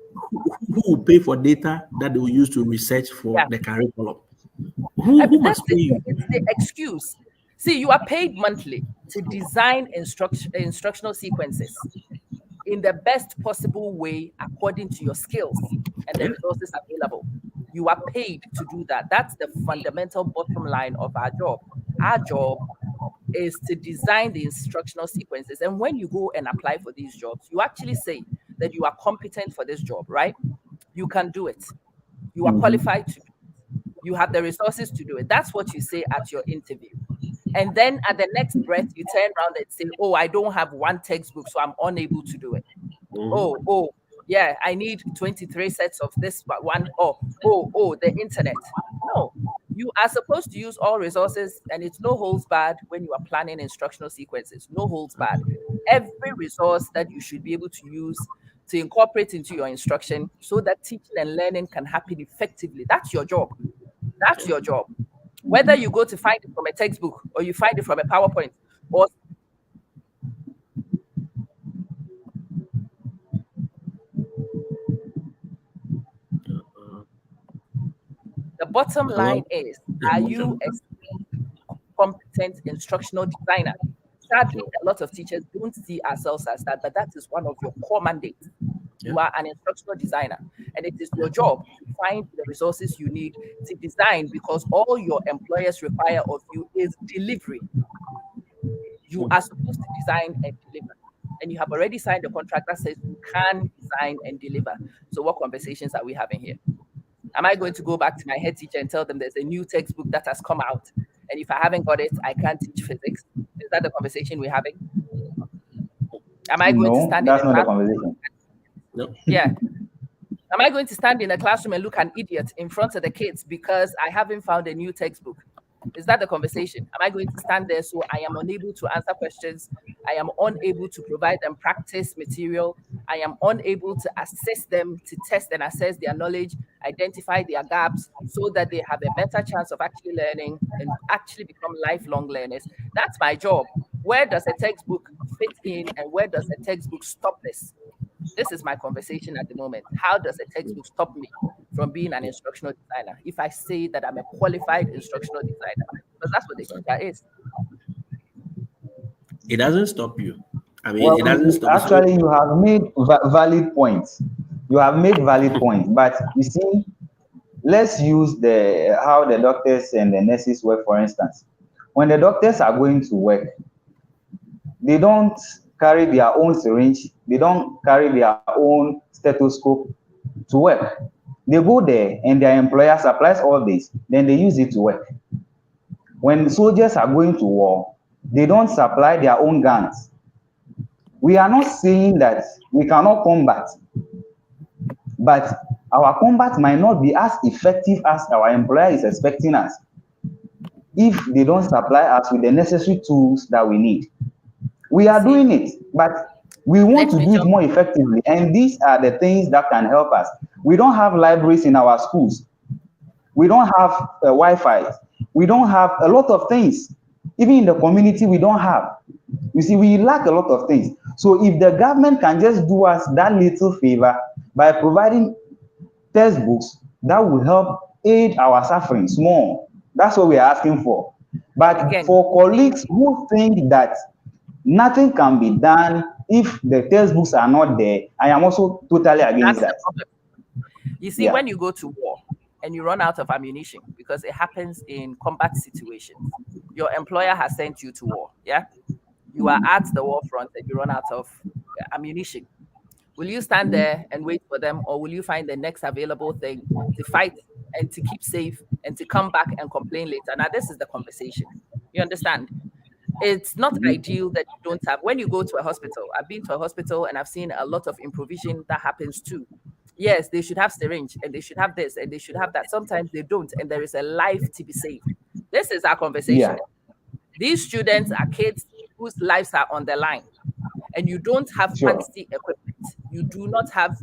who will pay for data that they will use to research for Yeah. the curriculum. Who That's must pay you? it's the excuse. See, you are paid monthly to design instructional sequences in the best possible way according to your skills and the Yeah. resources available. You are paid to do that. That's the fundamental bottom line of our job. Our job is to design the instructional sequences. And when you go and apply for these jobs, you actually say that you are competent for this job, right? You can do it. You are qualified to do it. You have the resources to do it. That's what you say at your interview. And then at the next breath, you turn around and say, oh, I don't have one textbook, so I'm unable to do it. Mhm. Oh, yeah, I need 23 sets of this but one. The internet. No, you are supposed to use all resources, and it's no holds barred when you are planning instructional sequences. No holds barred. Every resource that you should be able to use to incorporate into your instruction so that teaching and learning can happen effectively. That's your job. That's your job. Whether you go to find it from a textbook or you find it from a PowerPoint or the bottom Hello? line is, Yeah, are okay. you a competent instructional designer? Sadly, a lot of teachers don't see ourselves as that, but that is one of your core mandates. You Yeah. are an instructional designer, and it is your job to find the resources you need to design because all your employers require of you is delivery. You are supposed to design and deliver. And you have already signed a contract that says you can design and deliver. So, what conversations are we having here? Am I going to go back to my head teacher and tell them there's a new textbook that has come out? And if I haven't got it, I can't teach physics? Is that the conversation we're having? Am I going to No, stand in a that's not the class? conversation. No. Yeah. Am I going to stand in a classroom and look an idiot in front of the kids because I haven't found a new textbook? Is that the conversation? Am I going to stand there so I am unable to answer questions? I am unable to provide them practice material. I am unable to assist them to test and assess their knowledge, identify their gaps so that they have a better chance of actually learning and actually become lifelong learners. That's my job. Where does a textbook fit in and where does a textbook stop this? This is my conversation at the moment. How does a textbook stop me from being an instructional designer if I say that I'm a qualified instructional designer? Because that's what the teacher is. It doesn't stop you. I mean, Well, it doesn't stop you. So, actually, you have made valid points. You have made valid points, but you see, let's use the how the doctors and the nurses work, for instance. When the doctors are going to work, they don't carry their own syringe, they don't carry their own stethoscope to work. They go there and their employer supplies all this, then they use it to work. When soldiers are going to war, they don't supply their own guns. We are not saying that we cannot combat, but our combat might not be as effective as our employer is expecting us if they don't supply us with the necessary tools that we need. We are doing it, but we want Let to me do it jump. more effectively, and these are the things that can help us. We don't have libraries in our schools. We don't have Wi-Fi. We don't have a lot of things. Even in the community, we don't have. You see, we lack a lot of things. So if the government can just do us that little favor by providing textbooks, that will help aid our suffering small. That's what we are asking for. But Again, for colleagues who think that nothing can be done if the textbooks are not there, I am also totally against that's the that. problem. You see, Yeah. when you go to war and you run out of ammunition, because it happens in combat situations, your employer has sent you to war. Yeah. You are at the war front and you run out of ammunition. Will you stand there and wait for them, or will you find the next available thing to fight and to keep safe and to come back and complain later? Now, this is the conversation. You understand? It's not ideal that you don't have, when you go to a hospital, I've been to a hospital and I've seen a lot of improvisation that happens too. Yes, they should have syringe and they should have this and they should have that. Sometimes they don't, and there is a life to be saved. This is our conversation. Yeah. These students are kids whose lives are on the line, and you don't have Sure. fancy equipment. You do not have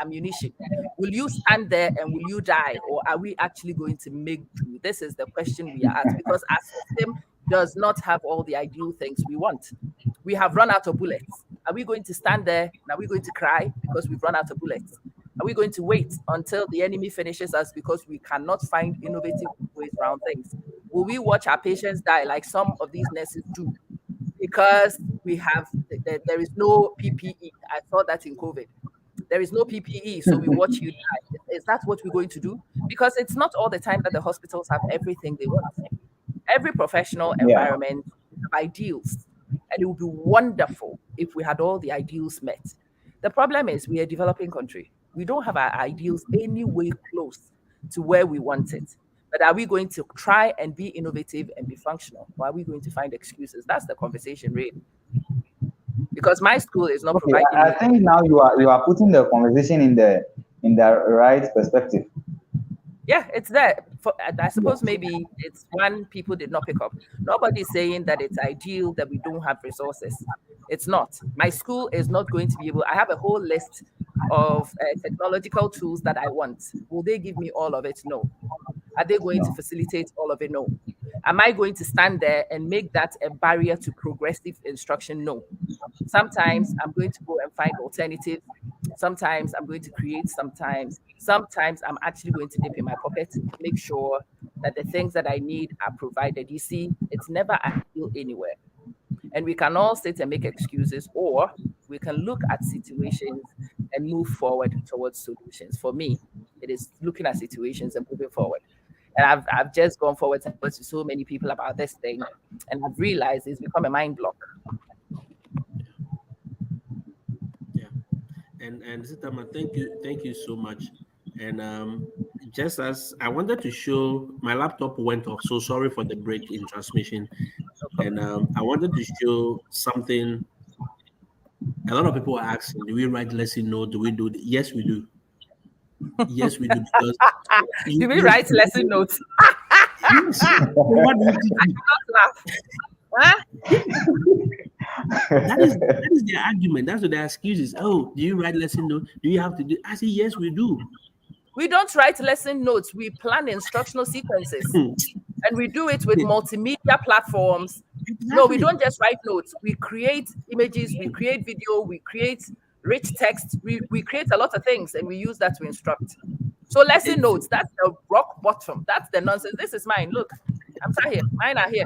ammunition. Will you stand there and will you die, or are we actually going to make do? This is the question we are asked, because our system does not have all the ideal things we want. We have run out of bullets. Are we going to stand there and are we going to cry because we've run out of bullets? Are we going to wait until the enemy finishes us because we cannot find innovative ways around things? Will we watch our patients die like some of these nurses do because we have there is no PPE? I saw that in COVID. There is no PPE, so we watch you die. Is that what we're going to do? Because it's not all the time that the hospitals have everything they want. Every professional Yeah. environment have ideals, and it would be wonderful if we had all the ideals met. The problem is we are a developing country. We don't have our ideals anywhere close to where we want it. But are we going to try and be innovative and be functional? Or are we going to find excuses? That's the conversation, really. Because my school is not Okay. providing I me. think now you are putting the conversation in the right perspective. Yeah, it's there. I suppose maybe it's one people did not pick up. Nobody's saying that it's ideal that we don't have resources. It's not. My school is not going to be able. I have a whole list of technological tools that I want. Will they give me all of it? No. Are they going to No. facilitate all of it? No. Am I going to stand there and make that a barrier to progressive instruction? No. Sometimes I'm going to go and find alternatives. Sometimes I'm going to create. Sometimes I'm actually going to dip in my pocket to make sure that the things that I need are provided. You see, it's never ideal anywhere. And we can all sit and make excuses, or we can look at situations and move forward towards solutions. For me, it is looking at situations and moving forward. And I've just gone forward and talked to so many people about this thing, and I've realized it's become a mind block. Yeah. And Sitama, thank you so much. And just as I wanted to show, my laptop went off, so sorry for the break in transmission. And I wanted to show something. A lot of people are asking, do we write lesson note? Do we do? Yes, we do. Yes, we do, because Do we write lesson notes? Yes. What do you think? Huh? That is their argument. That's what their excuses. Oh, do you write lesson note? Do you have to do? I say yes, we do. We don't write lesson notes. We plan instructional sequences, and we do it with multimedia platforms. No, we don't just write notes. We create images, we create video, we create rich text, we create a lot of things, and we use that to instruct. So lesson notes, that's the rock bottom. That's the nonsense. This is mine. Look, I'm sat here. Mine are here.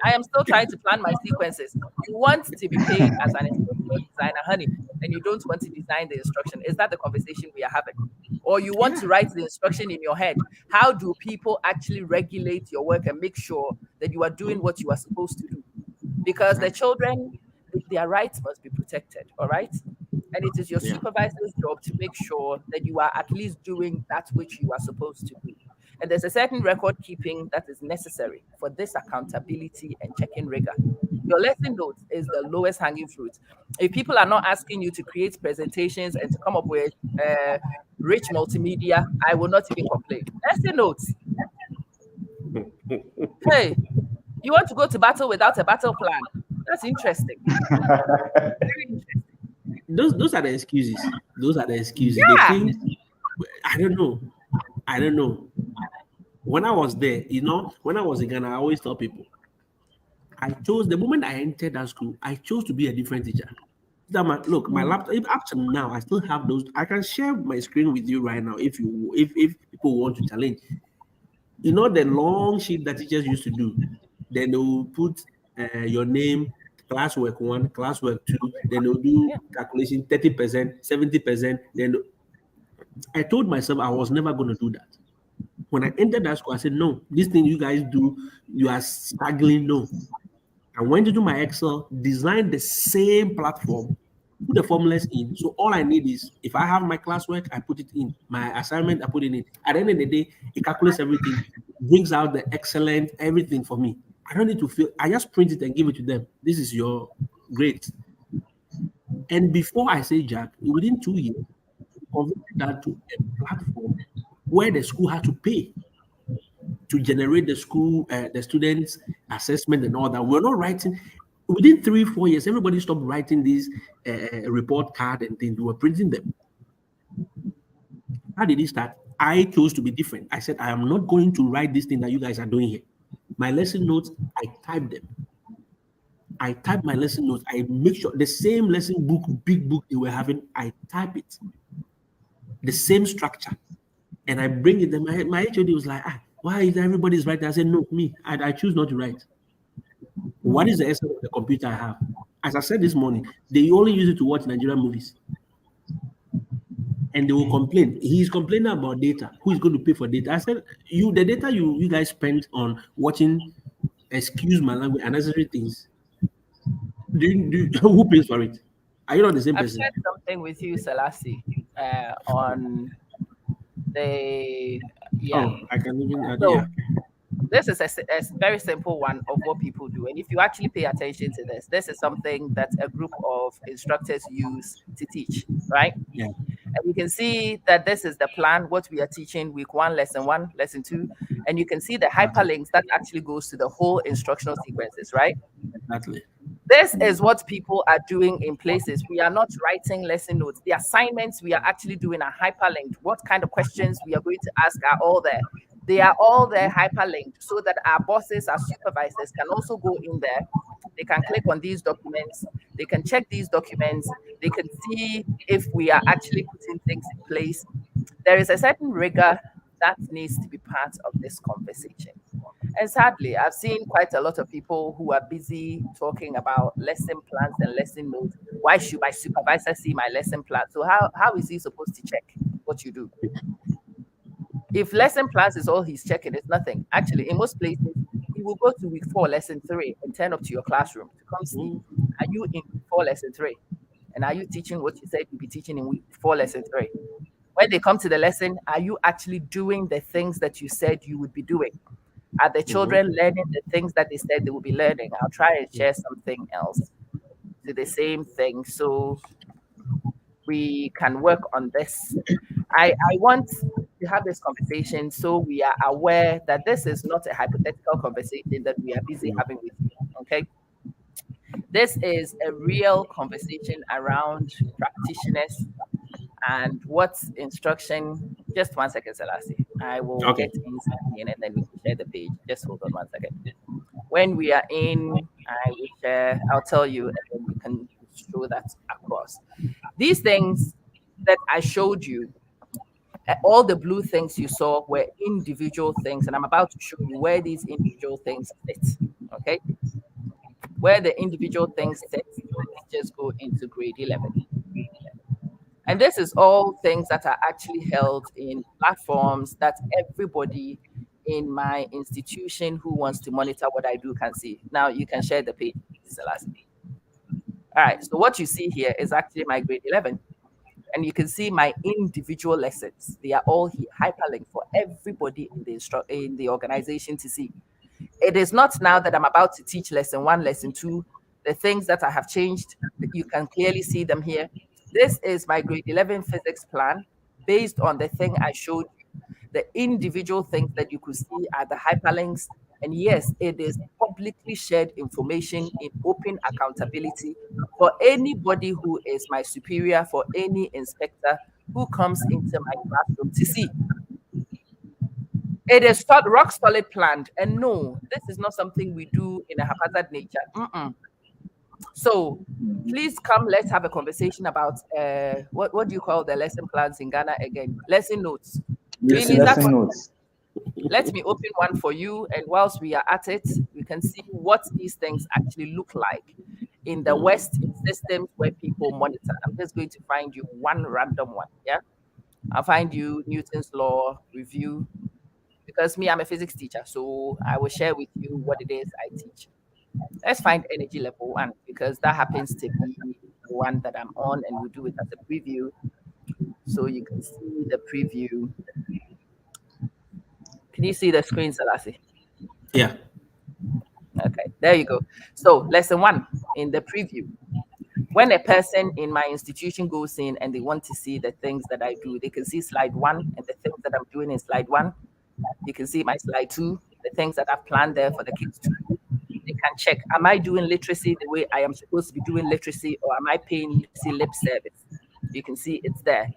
I am still trying to plan my sequences. You want to be paid as an instructional designer, honey, and you don't want to design the instruction. Is that the conversation we are having? Or you want to write the instruction in your head? How do people actually regulate your work and make sure that you are doing what you are supposed to do? Because the children, their rights must be protected, all right? And it is your supervisor's job to make sure that you are at least doing that which you are supposed to do. And there's a certain record keeping that is necessary for this accountability and checking rigor. Your lesson notes is the lowest hanging fruit. If people are not asking you to create presentations and to come up with rich multimedia, I will not even complain. Lesson notes. Hey, you want to go to battle without a battle plan? That's interesting. Very interesting. Those are the excuses. Those are the excuses. Yeah. They think, I don't know. When I was there, when I was in Ghana, I always tell people, the moment I entered that school, I chose to be a different teacher. Look, my laptop, up to now, I still have those. I can share my screen with you right now if people want to challenge. The long sheet that teachers used to do. Then they will put your name, classwork 1, classwork 2. Then they'll do calculation 30%, 70%. Then I told myself I was never going to do that. When I entered that school, I said, no, this thing you guys do, you are struggling. No. I went into my Excel, designed the same platform, put the formulas in. So all I need is, if I have my classwork, I put it in. My assignment, I put it in. At the end of the day, it calculates everything, brings out the excellent everything for me. I don't need to fill. I just print it and give it to them. This is your grade. And before I say Jack, within 2 years, we converted that to a platform where the school had to pay to generate the students' assessment and all that. We're not writing. Within 3-4 years, everybody stopped writing these report card and things. We were printing them. How did it start? I chose to be different. I said, I am not going to write this thing that you guys are doing here. My lesson notes, I type them. I type my lesson notes. I make sure the same lesson book, big book they were having, I type it. The same structure. And I bring it. And my HOD was like, why is everybody's writing? I said, no, me. I choose not to write. What is the essence of the computer I have? As I said this morning, they only use it to watch Nigerian movies. And they will complain. He's complaining about data. Who is going to pay for data? I said, the data you guys spent on watching, excuse my language, unnecessary things. Who pays for it? Are you not the same person? I've shared something with you, Selassie, on the I can even so, this is a very simple one of what people do. And if you actually pay attention to this is something that a group of instructors use to teach, right? Yeah. And you can see that this is the plan, what we are teaching week 1, lesson 2. And you can see the hyperlinks that actually goes to the whole instructional sequences, right? Exactly. This is what people are doing in places. We are not writing lesson notes. The assignments we are actually doing are hyperlinked. What kind of questions we are going to ask are all there. They are all there hyperlinked so that our bosses, our supervisors can also go in there. They can click on these documents. They can check these documents. They can see if we are actually putting things in place. There is a certain rigor that needs to be part of this conversation. And sadly, I've seen quite a lot of people who are busy talking about lesson plans and lesson notes. Why should my supervisor see my lesson plan? So how is he supposed to check what you do? If lesson plans is all he's checking, it's nothing. Actually, in most places, he will go to week 4, lesson 3, and turn up to your classroom to come see. Are you in week 4, lesson 3? And are you teaching what you said you'll be teaching in week 4, lesson 3? When they come to the lesson, are you actually doing the things that you said you would be doing? Are the children learning the things that they said they will be learning? I'll try and share something else to the same thing so we can work on this. I want to have this conversation so we are aware that this is not a hypothetical conversation that we are busy having with you, okay? This is a real conversation around practitioners and what's instruction. Just 1 second, Selassie. I will get inside and then we can share the page. Just hold on 1 second. When we are in, I will share, I'll tell you, and then we can show that across. These things that I showed you, all the blue things you saw were individual things, and I'm about to show you where these individual things sit, okay? Where the individual things sit, let's just go into grade 11. And this is all things that are actually held in platforms that everybody in my institution who wants to monitor what I do can see. Now you can share the page. This is the last page. All right, so what you see here is actually my grade 11. And you can see my individual lessons. They are all here, hyperlinked for everybody in the organization to see. It is not now that I'm about to teach lesson 1, lesson 2, the things that I have changed, you can clearly see them here. This is my grade 11 physics plan based on the thing I showed you. The individual things that you could see are the hyperlinks. And yes, it is publicly shared information in open accountability for anybody who is my superior, for any inspector who comes into my classroom to see. It is rock solid planned. And no, this is not something we do in a haphazard nature. So please come, let's have a conversation about what do you call the lesson plans in Ghana again? Lesson notes. Really, lesson notes. Let me open one for you, and whilst we are at it, we can see what these things actually look like in the West systems where people monitor. I'm just going to find you one random one, yeah? I'll find you Newton's law review, because me, I'm a physics teacher, so I will share with you what it is I teach. Let's find energy level 1, because that happens to be the one that I'm on, and we'll do it as a preview. So you can see the preview. Can you see the screen, Selassie? Yeah. Okay, there you go. So lesson 1 in the preview. When a person in my institution goes in and they want to see the things that I do, they can see slide 1 and the things that I'm doing in slide 1. You can see my slide 2, the things that I've planned there for the kids to do. They can check, am I doing literacy the way I am supposed to be doing literacy, or am I paying literacy lip service? You can see it's there.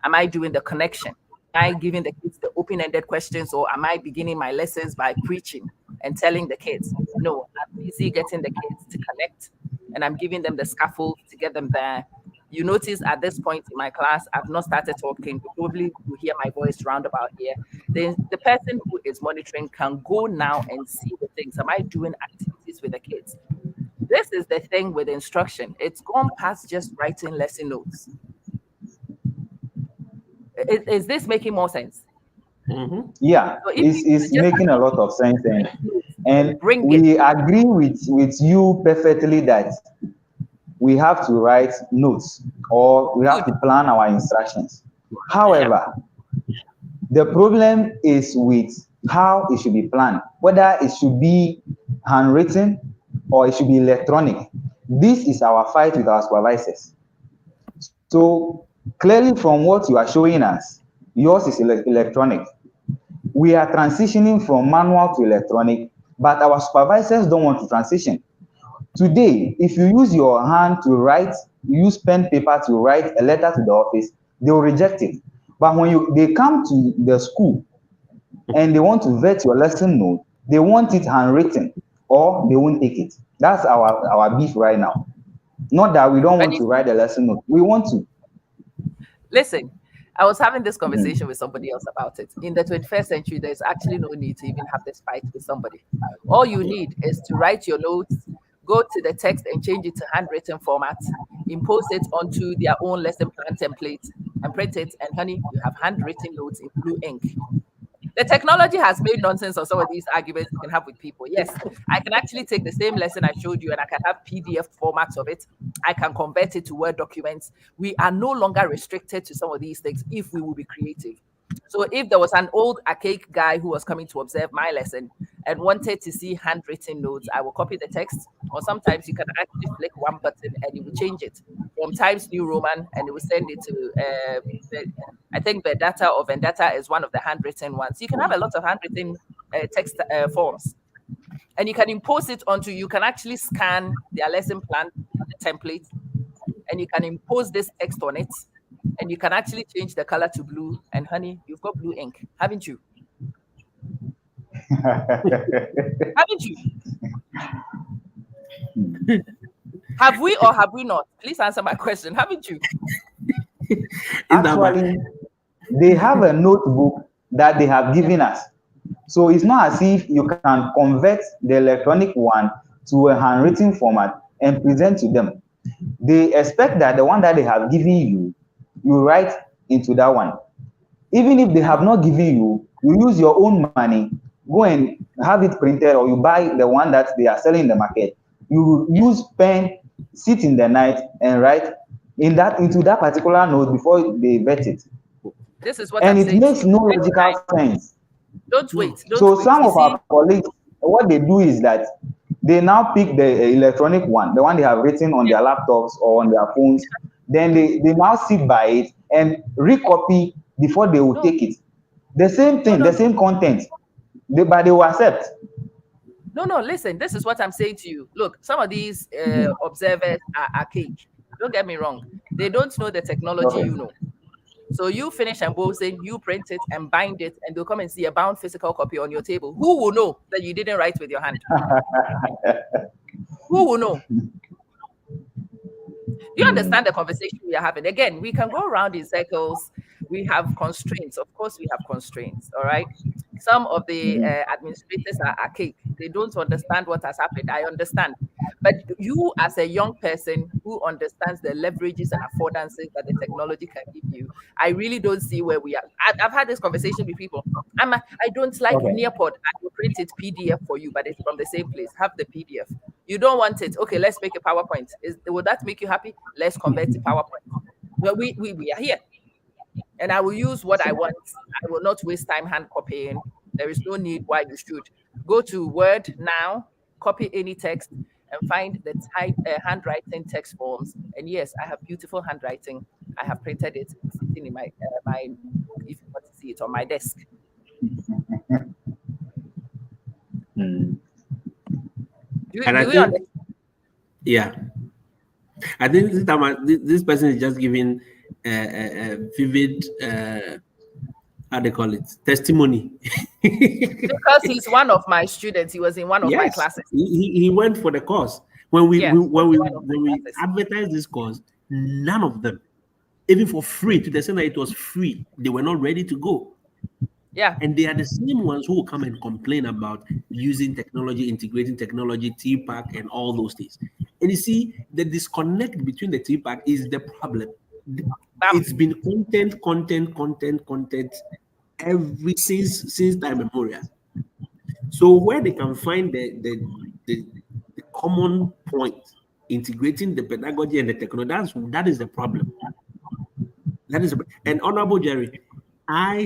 Am I doing the connection? Am I giving the kids the open-ended questions, or am I beginning my lessons by preaching and telling the kids? No, I'm busy getting the kids to connect, and I'm giving them the scaffold to get them there. You notice at this point in my class, I've not started talking. You probably will hear my voice roundabout here. The person who is monitoring can go now and see the things. Am I doing activities with the kids? This is the thing with instruction. It's gone past just writing lesson notes. Is this making more sense? Mm-hmm. Yeah, So it's making a lot of sense, and bring we it. agree with you perfectly that we have to write notes or we have to plan our instructions. However, the problem is with how it should be planned, whether it should be handwritten or it should be electronic. This is our fight with our supervisors. So clearly from what you are showing us, yours is electronic. We are transitioning from manual to electronic, but our supervisors don't want to transition. Today, if you use your hand to write, use pen paper to write a letter to the office, they will reject it. But when they come to the school and they want to vet your lesson note, they want it handwritten or they won't take it. That's our beef right now. Not that we don't want to write a lesson note. We want to. Listen, I was having this conversation with somebody else about it. In the 21st century, there's actually no need to even have this fight with somebody. All you need is to write your notes, go to the text and change it to handwritten format, impose it onto their own lesson plan template, and print it. And honey, you have handwritten notes in blue ink. The technology has made nonsense of some of these arguments you can have with people. Yes, I can actually take the same lesson I showed you and I can have PDF formats of it. I can convert it to Word documents. We are no longer restricted to some of these things if we will be creative. So if there was an old archaic guy who was coming to observe my lesson and wanted to see handwritten notes, I will copy the text. Or sometimes you can actually flick one button and it will change it from Times New Roman and it will send it to, I think Vendetta or Vendetta is one of the handwritten ones. You can have a lot of handwritten text forms. And you can impose it onto, you can actually scan their lesson plan template and you can impose this text on it. And you can actually change the color to blue. And honey, you've got blue ink, haven't you? Haven't you? Have we or have we not? Please answer my question. Haven't you? Actually, they have a notebook that they have given us. So it's not as if you can convert the electronic one to a handwritten format and present to them. They expect that the one that they have given you, you write into that one. Even if they have not given you, you use your own money, go and have it printed, or you buy the one that they are selling in the market. You use pen, sit in the night and write into that particular note before they vet it. This is what and I'm it saying. makes no logical sense. Don't wait. So some of our colleagues, what they do is that they now pick the electronic one, the one they have written on their laptops or on their phones. Then they now sit by it and recopy before they will take it. The same thing, the same content, but they will accept. No, listen, this is what I'm saying to you. Look, some of these observers are archaic. Don't get me wrong. They don't know the technology you know. So you finish embossing, you print it and bind it, and they'll come and see a bound physical copy on your table. Who will know that you didn't write with your hand? Who will know? You understand the conversation we are having? Again, we can go around in circles. We have constraints. Of course, we have constraints. All right. Some of the administrators are archaic. They don't understand what has happened. I understand. But you, as a young person who understands the leverages and affordances that the technology can give you, I really don't see where we are. I've had this conversation with people. I don't like Nearpod. I will print it PDF for you, but it's from the same place. Have the PDF. You don't want it. Okay, let's make a PowerPoint. Will that make you happy? Let's convert to PowerPoint. Well, we are here. And I will use what I want. I will not waste time hand copying. There is no need why you should. Go to Word now, copy any text and find the handwriting text forms. And yes, I have beautiful handwriting. I have printed it, sitting in my book, if you want to see it, on my desk. Do we understand? Yeah, I think this time this person is just giving a vivid, how they call it, testimony. Because he's one of my students. He was in one of my classes. He went for the course. When we advertised this course, none of them, even for free, to the extent that it was free, they were not ready to go. Yeah. And they are the same ones who will come and complain about using technology, integrating technology, TPAC, and all those things. And you see, the disconnect between the TPAC is the problem. It's been content every since time immemorial. So where they can find the common point, integrating the pedagogy and the technology, that is the problem. That is, and Honorable Jerry,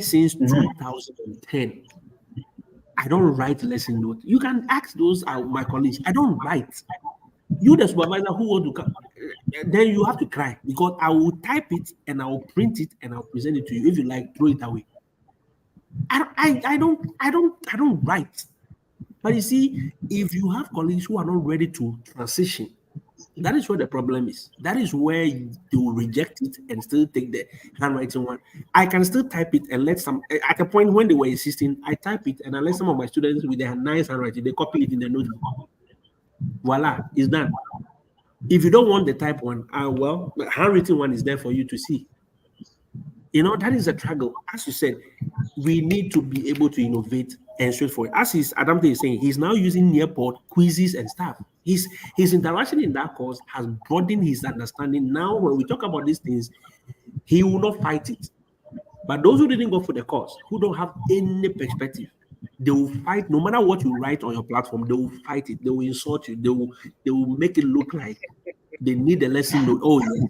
since 2010, I don't write lesson notes. You can ask those my colleagues. I don't write. You, the supervisor who want to come, then you have to cry, because I will type it and I will print it and I'll present it to you. If you like, throw it away. I don't write. But you see, if you have colleagues who are not ready to transition, that is where the problem is. That is where they will reject it and still take the handwriting one. I can still type it and let some, at a point when they were insisting, I type it and I let some of my students with their nice handwriting, they copy it in the notebook. Voila, it's done. If you don't want the type one, well, the handwritten one is there for you to see. You know, that is a struggle. As you said, we need to be able to innovate and straightforward. As Adamte is saying, he's now using Nearport quizzes and stuff. His interaction in that course has broadened his understanding. Now, when we talk about these things, he will not fight it. But those who didn't go for the course, who don't have any perspective, they will fight. No matter what you write on your platform, they will fight it. They will insult you. They will make it look like they need a lesson note. Oh, yeah.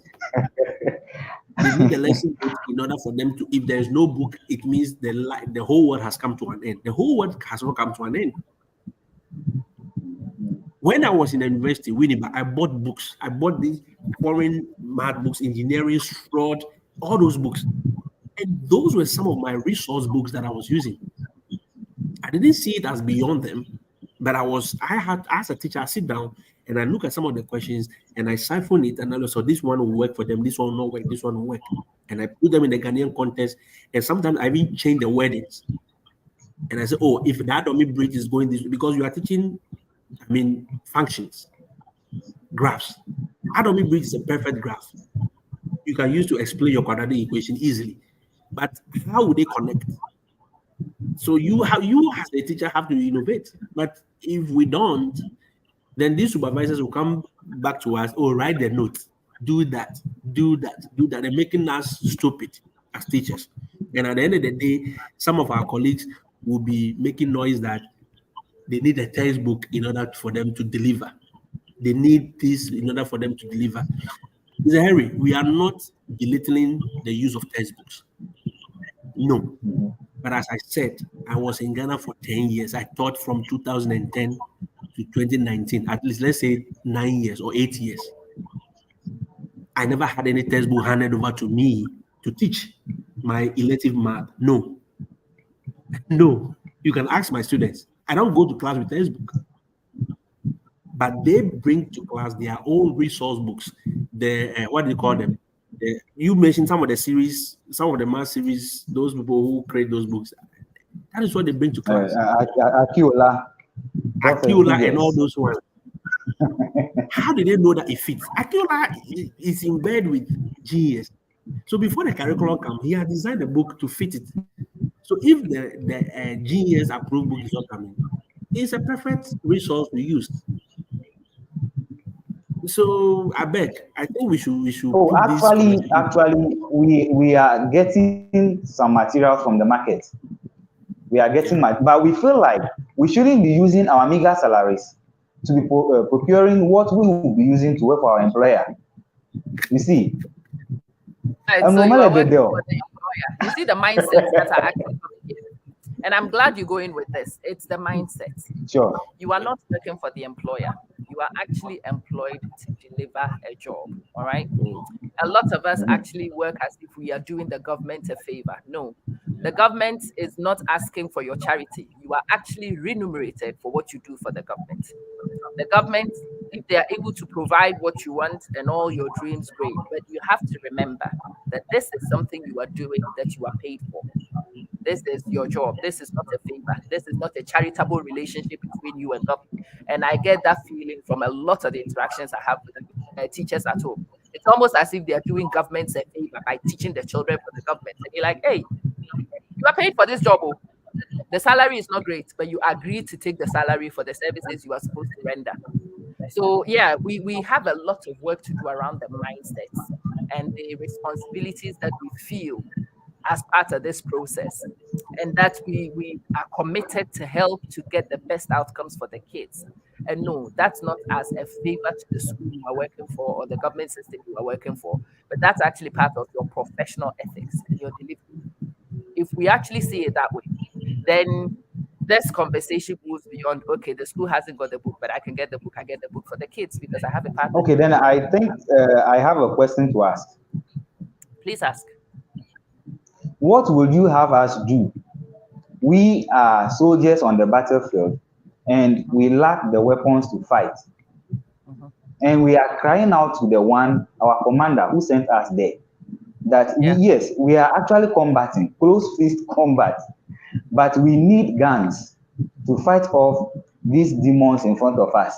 They need a lesson note in order for them to, if there is no book, it means the whole world has come to an end. The whole world has not come to an end. When I was in the university, Winnipeg, I bought books. I bought these foreign math books, engineering, fraud, all those books. And those were some of my resource books that I was using. I didn't see it as beyond them, but I had, as a teacher, I sit down and I look at some of the questions and I siphon it, and I so this one will work for them, this one will not work, this one will work. And I put them in the Ghanaian context, and sometimes I even change the wordings. And I say, oh, if that dummy bridge is going this way, because you are teaching, functions, graphs. Dummy bridge is a perfect graph. You can use to explain your quadratic equation easily. But how would they connect? So you as a teacher have to innovate. But if we don't, then these supervisors will come back to us, write the note, do that. They're making us stupid as teachers. And at the end of the day, some of our colleagues will be making noise that they need a textbook in order for them to deliver. They need this in order for them to deliver. Mr. Henry, we are not belittling the use of textbooks. No. But as I said, I was in Ghana for 10 years. I taught from 2010 to 2019, at least let's say 9 years or 8 years. I never had any textbook handed over to me to teach my elective math. No. You can ask my students. I don't go to class with textbook. But they bring to class their own resource books. What do you call them? You mentioned some of the series, some of the math series, those people who create those books. That is what they bring to class. Akiola and all those ones. How did they know that it fits? Akiola is in bed with GES. So before the curriculum comes, he had designed the book to fit it. So if the GES approved book is not coming, it's a perfect resource to use. So I think we should. Oh, actually, we are getting some material from the market. We are getting but we feel like we shouldn't be using our meager salaries to be procuring what we will be using to work for our employer. You see, right, so you are working for the employer. You see the mindsets that are actually coming in. And I'm glad you go in with this. It's the mindset. Sure. You are not working for the employer. You are actually employed to deliver a job. All right. A lot of us actually work as if we are doing the government a favor. No, the government is not asking for your charity. You are actually remunerated for what you do for the government. The government, if they are able to provide what you want and all your dreams, great. But you have to remember that this is something you are doing that you are paid for. This is your job. This is not a favor. This is not a charitable relationship between you and government. And I get that feeling from a lot of the interactions I have with the teachers at home. It's almost as if they are doing governments a favor by teaching the children for the government. And you're like, hey, you are paid for this job. Oh. The salary is not great, but you agree to take the salary for the services you are supposed to render. So yeah, we have a lot of work to do around the mindsets and the responsibilities that we feel as part of this process, and that we are committed to help to get the best outcomes for the kids. And no, that's not as a favor to the school you are working for or the government system you are working for, but that's actually part of your professional ethics and your delivery. If we actually see it that way, then this conversation goes beyond, okay, the school hasn't got the book, but I can get the book. I get the book for the kids because I have a partner. Okay, then I think I have a question to ask. Please ask. What would you have us do? We are soldiers on the battlefield and we lack the weapons to fight. And we are crying out to the one, our commander who sent us there, that yes, we are actually combating, close fist combat, but we need guns to fight off these demons in front of us.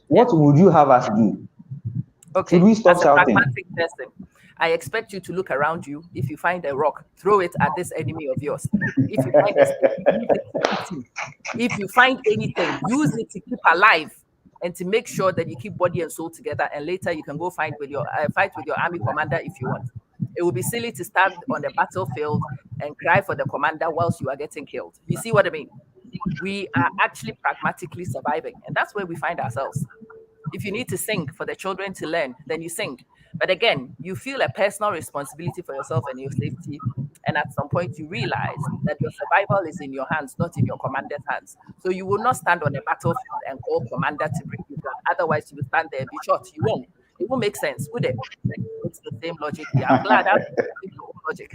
What would you have us do? Okay, should we stop as a shouting? pragmatic person, I expect you to look around you. If you find a rock, throw it at this enemy of yours. If you find a stick, use it to beat him. If you find anything, use it to keep alive and to make sure that you keep body and soul together. And later you can go fight with your army commander if you want. It would be silly to stand on the battlefield and cry for the commander whilst you are getting killed. You see what I mean? We are actually pragmatically surviving, and that's where we find ourselves. If you need to sing for the children to learn, then you sing. But again, you feel a personal responsibility for yourself and your safety. And at some point, you realize that your survival is in your hands, not in your commander's hands. So you will not stand on a battlefield and call commander to bring you down. Otherwise, you will stand there and be shot. You won't. It won't make sense, would it? It's the same logic here. I'm glad I'm your own logic.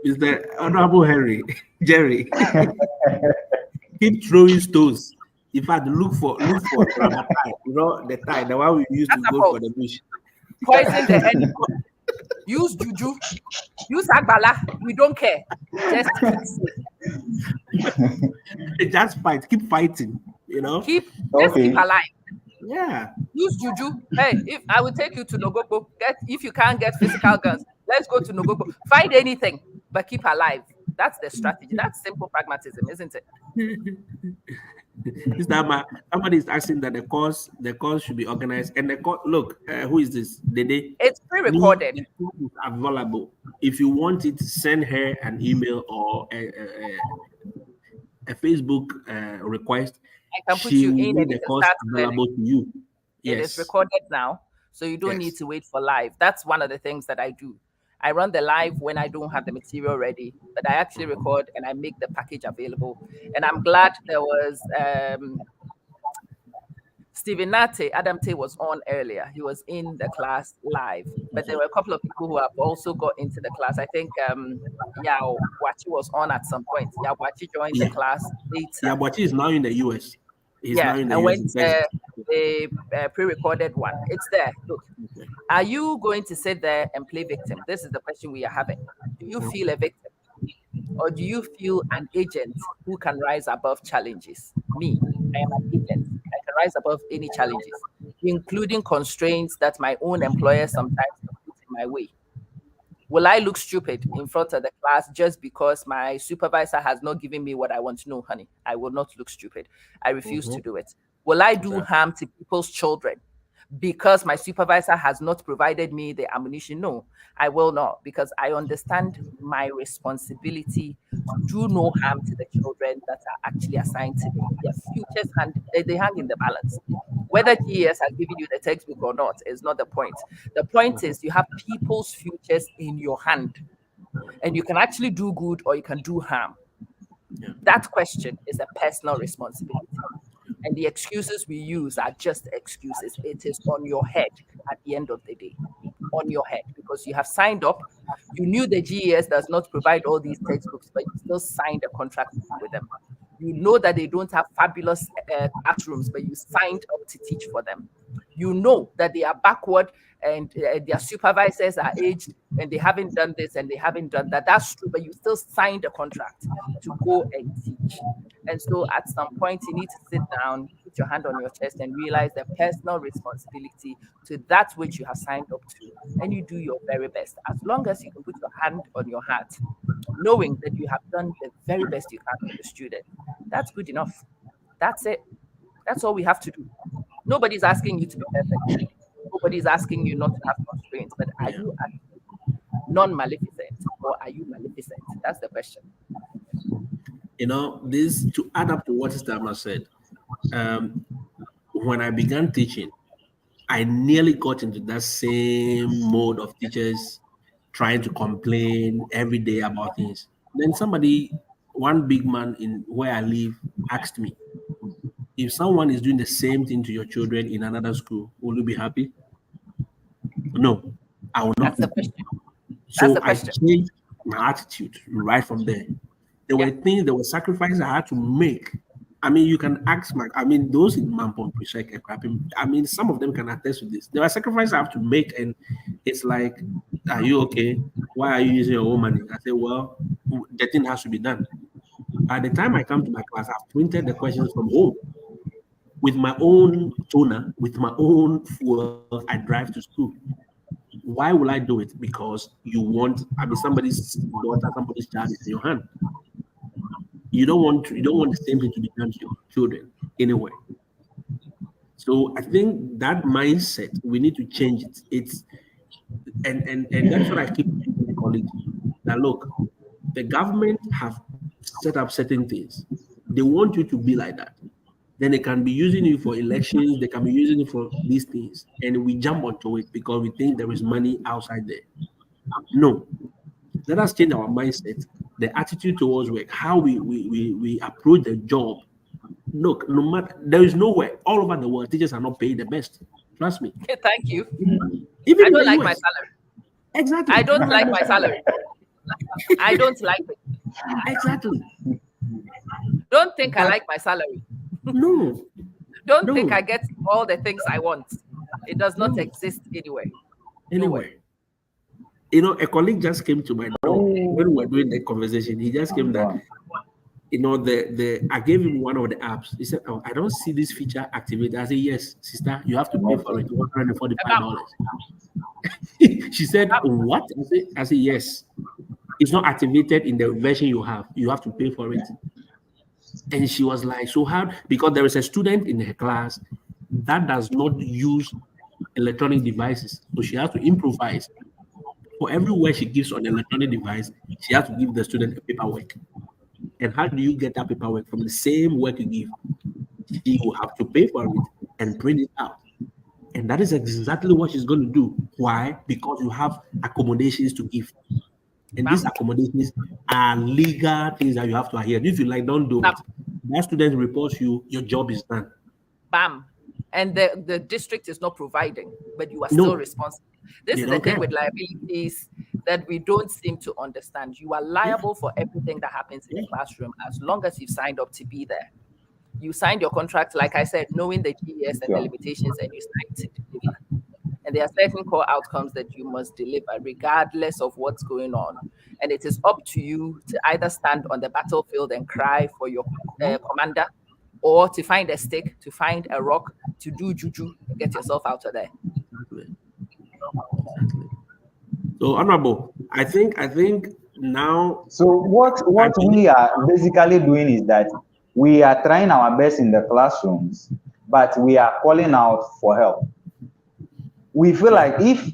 Mr. Honorable Jerry, keep throwing stones. In fact, look for the tie, the tie, the one we used to go for the bush. Poison the enemy. Use juju. Use agbala. We don't care. Just just fight. Keep fighting. Keep alive. Yeah. Use juju. Hey, if I will take you to Nogogo, if you can't get physical guns, let's go to Nogogo. Find anything, but keep alive. That's the strategy. That's simple pragmatism, isn't it? Somebody is asking that the course should be organized. And the course, look, who is this? Dede? It's pre-recorded. It's available. If you want it, send her an email or a Facebook request. I can put you in and the course available to you. Yes. It is recorded now, so you don't need to wait for live. That's one of the things that I do. I run the live when I don't have the material ready, but I actually record and I make the package available. And I'm glad there was Stephen Nate, Adam Tay was on earlier. He was in the class live, but there were a couple of people who have also got into the class. I think Yao Wachi was on at some point. Yao Wachi joined the class later. Yao Wachi is now in the US. I went the pre-recorded one. It's there. Look, are you going to sit there and play victim? This is the question we are having. Do you feel a victim? Or do you feel an agent who can rise above challenges? Me, I am an agent. I can rise above any challenges, including constraints that my own employer sometimes put in my way. Will I look stupid in front of the class just because my supervisor has not given me what I want to know, honey? I will not look stupid. I refuse to do it. Will I do harm to people's children because my supervisor has not provided me the ammunition? No, I will not, because I understand my responsibility to do no harm to the children that are actually assigned to me. Their futures, they hang in the balance. Whether GES has given you the textbook or not is not the point. The point is you have people's futures in your hand. And you can actually do good or you can do harm. Yeah. That question is a personal responsibility. And the excuses we use are just excuses. It is on your head at the end of the day. On your head, because you have signed up. You knew the GES does not provide all these textbooks, but you still signed a contract with them. You know that they don't have fabulous classrooms, but you signed up to teach for them. You know that they are backward and their supervisors are aged and they haven't done this and they haven't done that. That's true, but you still signed a contract to go and teach. And so at some point, you need to sit down, put your hand on your chest and realize the personal responsibility to that which you have signed up to. And you do your very best. As long as you can put your hand on your heart, knowing that you have done the very best you can for the student, that's good enough. That's it. That's all we have to do. Nobody's asking you to be perfect. Nobody's asking you not to have constraints, but are you non-maleficent or are you maleficent? That's the question. This to add up to what Stama said. When I began teaching, I nearly got into that same mode of teachers trying to complain every day about things. Then one big man in where I live, asked me, if someone is doing the same thing to your children in another school, will you be happy? No, I will not. That's the question. So I changed my attitude right from there. There were things, there were sacrifices I had to make. I mean, you can ask those in Mampon, some of them can attest to this. There are sacrifices I have to make, and it's like, are you okay? Why are you using your own money? I say, well, the thing has to be done. By the time I come to my class, I've printed the questions from home. With my own toner, with my own fuel, I drive to school. Why will I do it? Because you want, somebody's daughter, somebody's child is in your hand. You don't want the same thing to be done to your children anyway. So I think that mindset, we need to change it. And that's what I keep telling colleagues. That look, the government have set up certain things. They want you to be like that. Then they can be using you for elections, they can be using it for these things. And we jump onto it because we think there is money outside there. No. Let us change our mindset, the attitude towards work, how we approach the job. Look, no matter, there is nowhere all over the world teachers are not paid the best. Trust me. Thank you. Even I don't like my salary. Exactly. I don't like my salary. I don't like it. Exactly. Don't think I like my salary. No. Don't think I get all the things I want. It does not exist anywhere. Anywhere. A colleague just came to my door when we were doing the conversation. He just came that, I gave him one of the apps. He said, "Oh, I don't see this feature activated." I said, "Yes, sister, you have to pay for it, $145." She said, "What?" I said, "Yes. It's not activated in the version you have. You have to pay for it." And she was like, "So how?" Because there is a student in her class that does not use electronic devices. So she has to improvise. For every word she gives on the electronic device, she has to give the student a paperwork. And how do you get that paperwork from the same work you give? She will have to pay for it and print it out. And that is exactly what she's going to do. Why? Because you have accommodations to give. And these accommodations are legal things that you have to adhere. If you don't do it. That student reports you, your job is done. Bam. And the district is not providing, but you are still responsible. This is the thing with liabilities that we don't seem to understand. You are liable for everything that happens in the classroom as long as you've signed up to be there. You signed your contract, like I said, knowing the GES and the limitations, and you signed to deliver. And there are certain core outcomes that you must deliver regardless of what's going on. And it is up to you to either stand on the battlefield and cry for your commander, or to find a stick, to find a rock, to do juju, and get yourself out of there. So, Honorable, I think now. So what we are basically doing is that we are trying our best in the classrooms, but we are calling out for help. We feel like if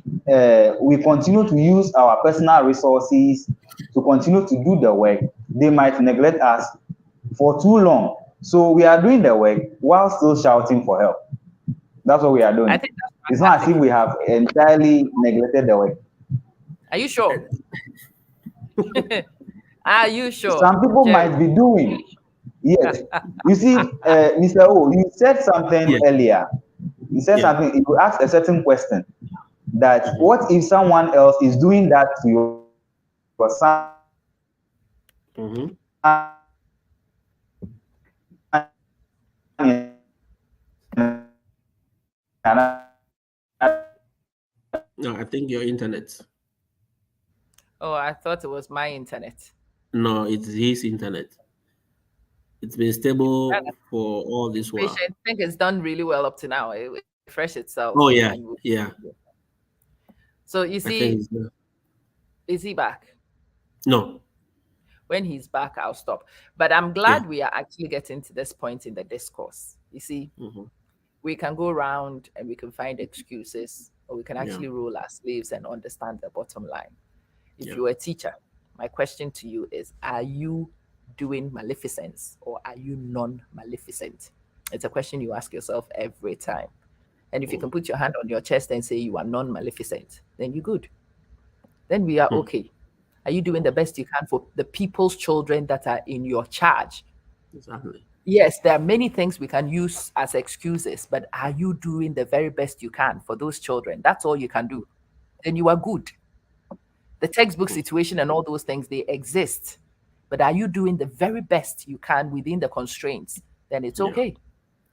we continue to use our personal resources to continue to do the work, they might neglect us for too long. So we are doing the work while still shouting for help. That's what we are doing. I think it's not as if we have entirely neglected the work. Are you sure? Are you sure? Some people Jerry? might be doing. Yes. You see, Mr. O, you said something Yeah. earlier. You said Yeah. something, you asked a certain question that Mm-hmm. what if someone else is doing that to your son Mm-hmm. No, I think your internet. Oh, I thought it was my internet. No, it's his internet. It's been And stable for all this while. patient, I think it's done really well up to now. It will refresh itself, Oh and yeah, you. yeah. So you I think see, it's good. is he back? No. When he's back, I'll stop. But I'm Yeah. glad we are actually getting to this point in the discourse. You see, Mm-hmm. we can go around and we can find excuses, or we can Yeah. actually roll our sleeves and understand the bottom line. If Yeah. you're a teacher, my question to you is, are you doing maleficence or are you non-maleficent? It's a question you ask yourself every time. And if you Mm. can put your hand on your chest and say you are non-maleficent, then you're good. Then we are Hmm. okay. Are you doing the best you can for the people's children that are in your charge? Exactly. Yes, there are many things we can use as excuses, but are you doing the very best you can for those children? That's all you can do. Then you are good. The textbook Hmm. situation and all those things, they exist. But are you doing the very best you can within the constraints? Then it's Yeah. okay.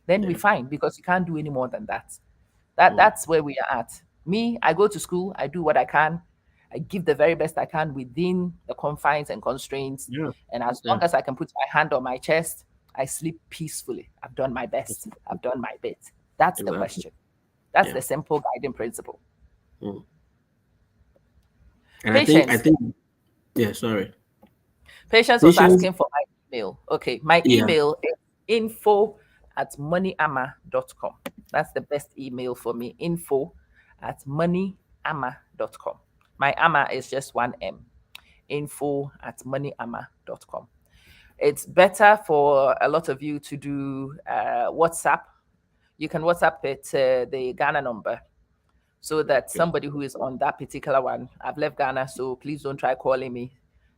Then we Yeah. fine because you can't do any more than that. That Hmm. that's where we are at. Me, I go to school, I do what I can, I give the very best I can within the confines and constraints. Yeah. And as long Yeah. as I can put my hand on my chest, I sleep peacefully. I've done my best. I've done my bit. That's the Exactly. question. That's Yeah. the simple guiding principle. Hmm. And I Patience. think yeah, sorry. Patience was Patience. asking for my email. Okay, my Yeah. email is info@moneyama.com. That's the best email for me. Info@moneyama.com. My ama is just one M. Info@moneyama.com. It's better for a lot of you to do WhatsApp. You can WhatsApp it the Ghana number so that Okay. somebody who is on that particular one, I've left Ghana, so please don't try calling me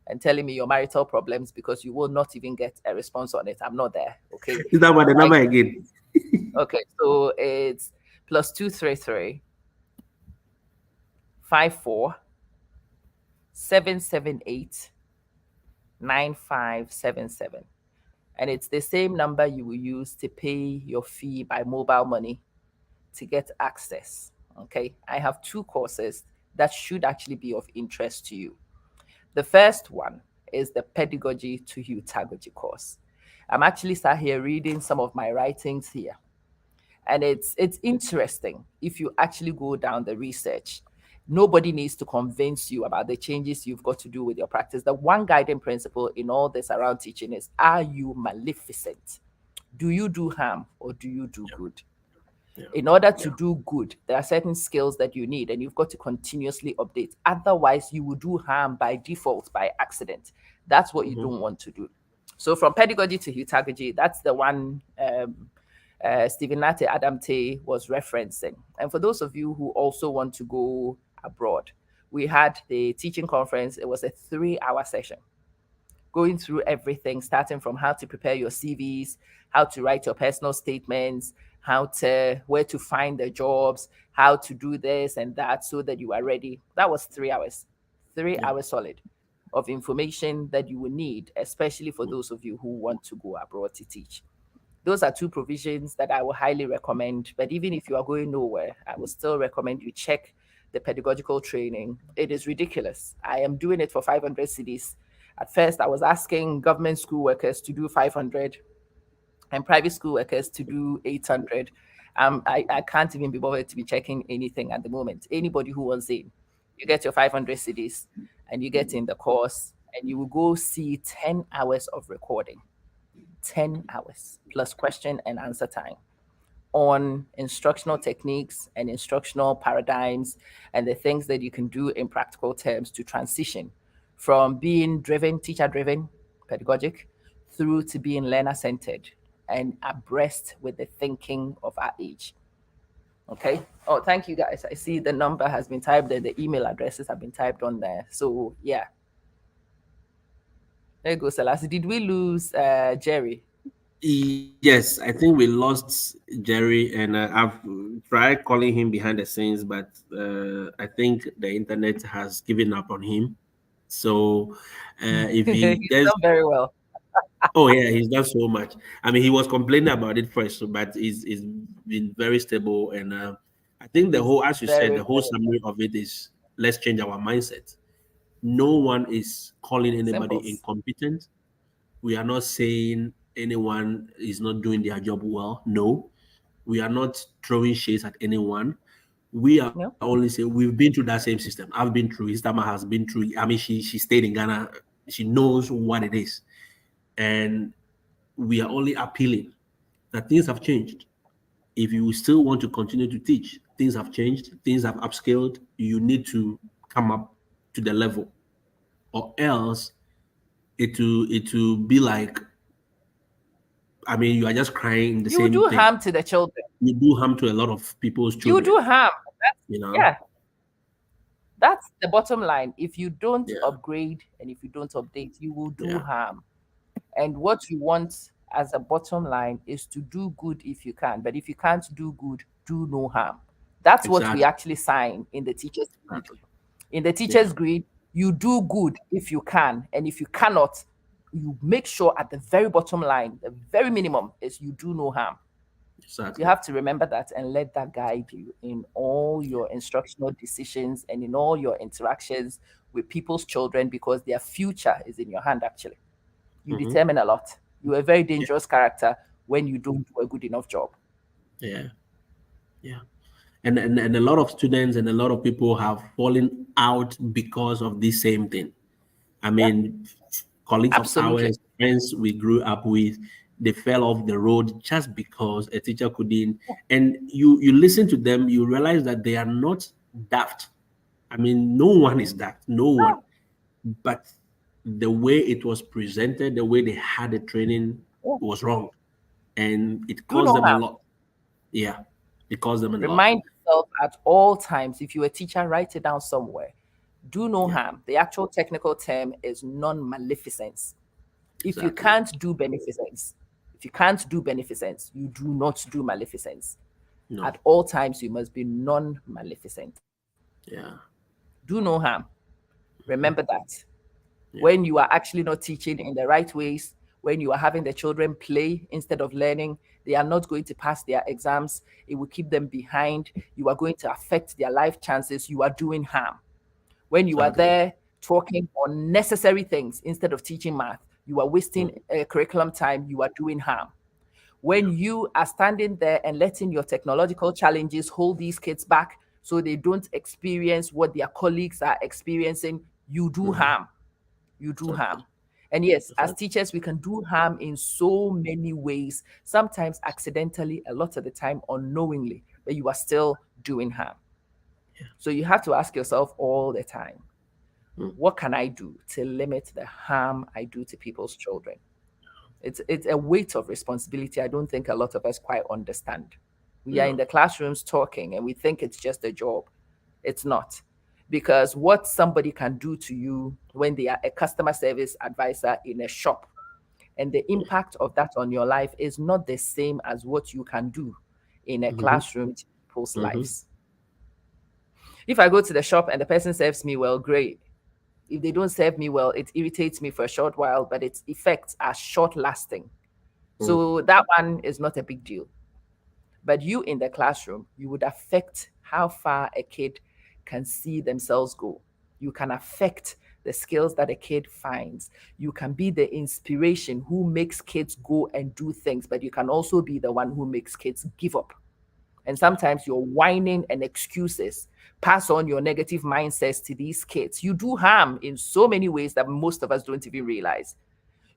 and telling me your marital problems because you will not even get a response on it. I'm not there. Okay. Is that what the My number again? okay, so it's +233 54 778 9577. And it's the same number you will use to pay your fee by mobile money to get access. Okay. I have two courses that should actually be of interest to you. The first one is the Pedagogy to Heutagogy course. I'm actually sat here reading some of my writings here. And it's interesting if you actually go down the research. Nobody needs to convince you about the changes you've got to do with your practice. The one guiding principle in all this around teaching is, are you maleficent? Do you do harm or do you do good? Yeah. In order to Yeah. do good, there are certain skills that you need, and you've got to continuously update. Otherwise, you will do harm by default, by accident. That's what you Mm-hmm. don't want to do. So, from pedagogy to heutagogy, that's the one Stephen Nate Adamte was referencing. And for those of you who also want to go abroad, we had the teaching conference. It was a 3-hour session going through everything, starting from how to prepare your CVs, how to write your personal statements, where to find the jobs, how to do this and that so that you are ready. That was 3 hours, three Yeah. hours solid of information that you will need, especially for those of you who want to go abroad to teach. Those are two provisions that I will highly recommend. But even if you are going nowhere, I will still recommend you check the pedagogical training. It is ridiculous. I am doing it for 500 cities. At first, I was asking government school workers to do 500 and private school workers to do 800. I can't even be bothered to be checking anything at the moment. Anybody who wants in, you get your 500 cities and you get in the course and you will go see 10 hours of recording. 10 hours plus question and answer time on instructional techniques and instructional paradigms and the things that you can do in practical terms to transition from being driven, teacher driven, pedagogic, through to being learner centered and abreast with the thinking of our age. Okay. Oh, thank you guys. I see the number has been typed and the email addresses have been typed on there. So, yeah. There you go, Selassie. Did we lose Jerry? Yes, I think we lost Jerry, and I've tried calling him behind the scenes, but I think the internet has given up on him. So if he He's does, done very well. oh yeah, he's done so much. I mean, he was complaining about it first, but he's been very stable, and I think the He's whole, as you said, very, the whole very summary of it is let's change our mindset. No one is calling simple. anybody incompetent. We are not saying anyone is not doing their job well. No, we are not throwing shades at anyone. We are No, only saying we've been through that same system. I've been through. Istama has been through. I mean, she stayed in Ghana. She knows what it is, and we are only appealing that things have changed. If you still want to continue to teach, things have changed. Things have upscaled. You need to come up to the level, or else it will be like, I mean, you are just crying in the you same do thing. harm to the children. You do harm to a lot of people's You children. do harm. That's, You know. yeah, that's the bottom line. If you don't Yeah. upgrade and if you don't update, you will do Yeah. harm. And what you want as a bottom line is to do good if you can. But if you can't do good, do no harm. That's what we Exactly. actually sign in the teacher's grid. Exactly. In the Yeah. teacher's grid, you do good if you can. And if you cannot, you make sure at the very bottom line, the very minimum is you do no harm. You Exactly. have to remember that and let that guide you in all your instructional decisions and in all your interactions with people's children because their future is in your hand, actually. You Hmm. determine a lot. You're a very Yeah. dangerous character when you don't do a good enough job. Yeah. Yeah. And a lot of students and a lot of people have fallen out because of this same thing. I Yeah, mean, colleagues of absolutely. ours, friends we grew up with, they fell off the road just because a teacher couldn't. And you listen to them, you realize that they are not daft. I mean, no one is daft, no one. Oh, But the way it was presented, the way they had the training yeah. was wrong, and it Do cost no them a harm. lot. Yeah, it cost them a lot. Remind yourself at all times, if you're a teacher, write it down somewhere. Do no Yeah, harm. The actual technical term is non maleficence. If you exactly. can't do beneficence, if you can't do beneficence, you do not do maleficence. No. At all times, you must be non maleficent. Yeah. Do no harm. Remember that. Yeah. When you are actually not teaching in the right ways, when you are having the children play instead of learning, they are not going to pass their exams. It will keep them behind. You are going to affect their life chances. You are doing harm. When you are Exactly. there talking unnecessary things instead of teaching math, you are wasting Mm. curriculum time. You are doing harm. Yeah. When you are standing there and letting your technological challenges hold these kids back so they don't experience what their colleagues are experiencing, you do Hmm. harm. You do Exactly. harm. And yes, as Exactly. teachers, we can do harm in so many ways, sometimes accidentally, a lot of the time unknowingly, but you are still doing harm. Yeah. So you have to ask yourself all the time, Mm. what can I do to limit the harm I do to people's children? It's a weight of responsibility I don't think a lot of us quite understand. We are in No. the classrooms talking and we think it's just a job. It's not. Because what somebody can do to you when they are a customer service advisor in a shop and the impact of that on your life is not the same as what you can do in a Hmm. classroom to people's Hmm. lives. If I go to the shop and the person serves me well, great. If they don't serve me well, it irritates me for a short while, but its effects are short lasting. Mm. So that one is not a big deal. But you in the classroom, you would affect how far a kid can see themselves go. You can affect the skills that a kid finds. You can be the inspiration who makes kids go and do things, but you can also be the one who makes kids give up. And sometimes your whining and excuses pass on your negative mindsets to these kids. You do harm in so many ways that most of us don't even realize.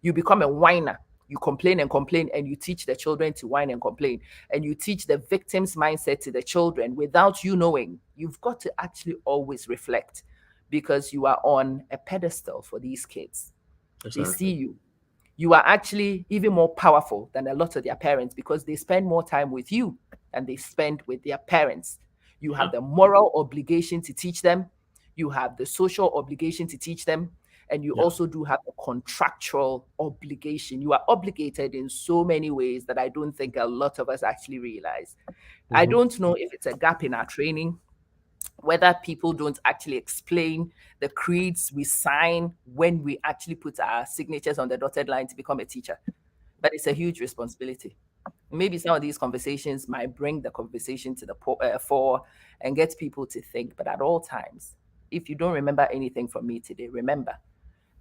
You become a whiner. You complain and complain, and you teach the children to whine and complain. And you teach the victim's mindset to the children without you knowing. You've got to actually always reflect because you are on a pedestal for these kids. They see Exactly. you. You are actually even more powerful than a lot of their parents because they spend more time with you than they spend with their parents. You Yeah. have the moral obligation to teach them, you have the social obligation to teach them, And you Yeah. also do have a contractual obligation. You are obligated in so many ways that I don't think a lot of us actually realize. I don't know if it's a gap in our training, whether people don't actually explain the creeds we sign when we actually put our signatures on the dotted line to become a teacher. But it's a huge responsibility. Maybe some of these conversations might bring the conversation to the fore and get people to think. But at all times, if you don't remember anything from me today, remember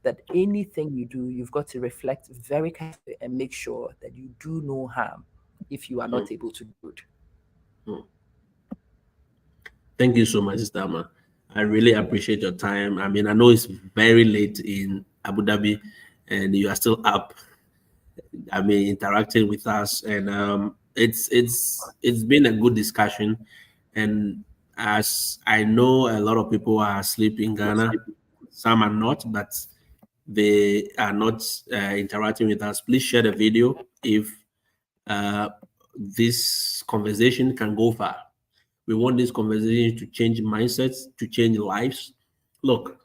that anything you do, you've got to reflect very carefully and make sure that you do no harm if you are not able to do it. Thank you so much, Stama. I really appreciate your time. I mean, I know it's very late in Abu Dhabi and you are still up, I mean, interacting with us. And it's been a good discussion. And as I know, a lot of people are asleep in Ghana. Some are not, but they are not interacting with us. Please share the video if uh, this conversation can go far. We want this conversation to change mindsets, to change lives. Look,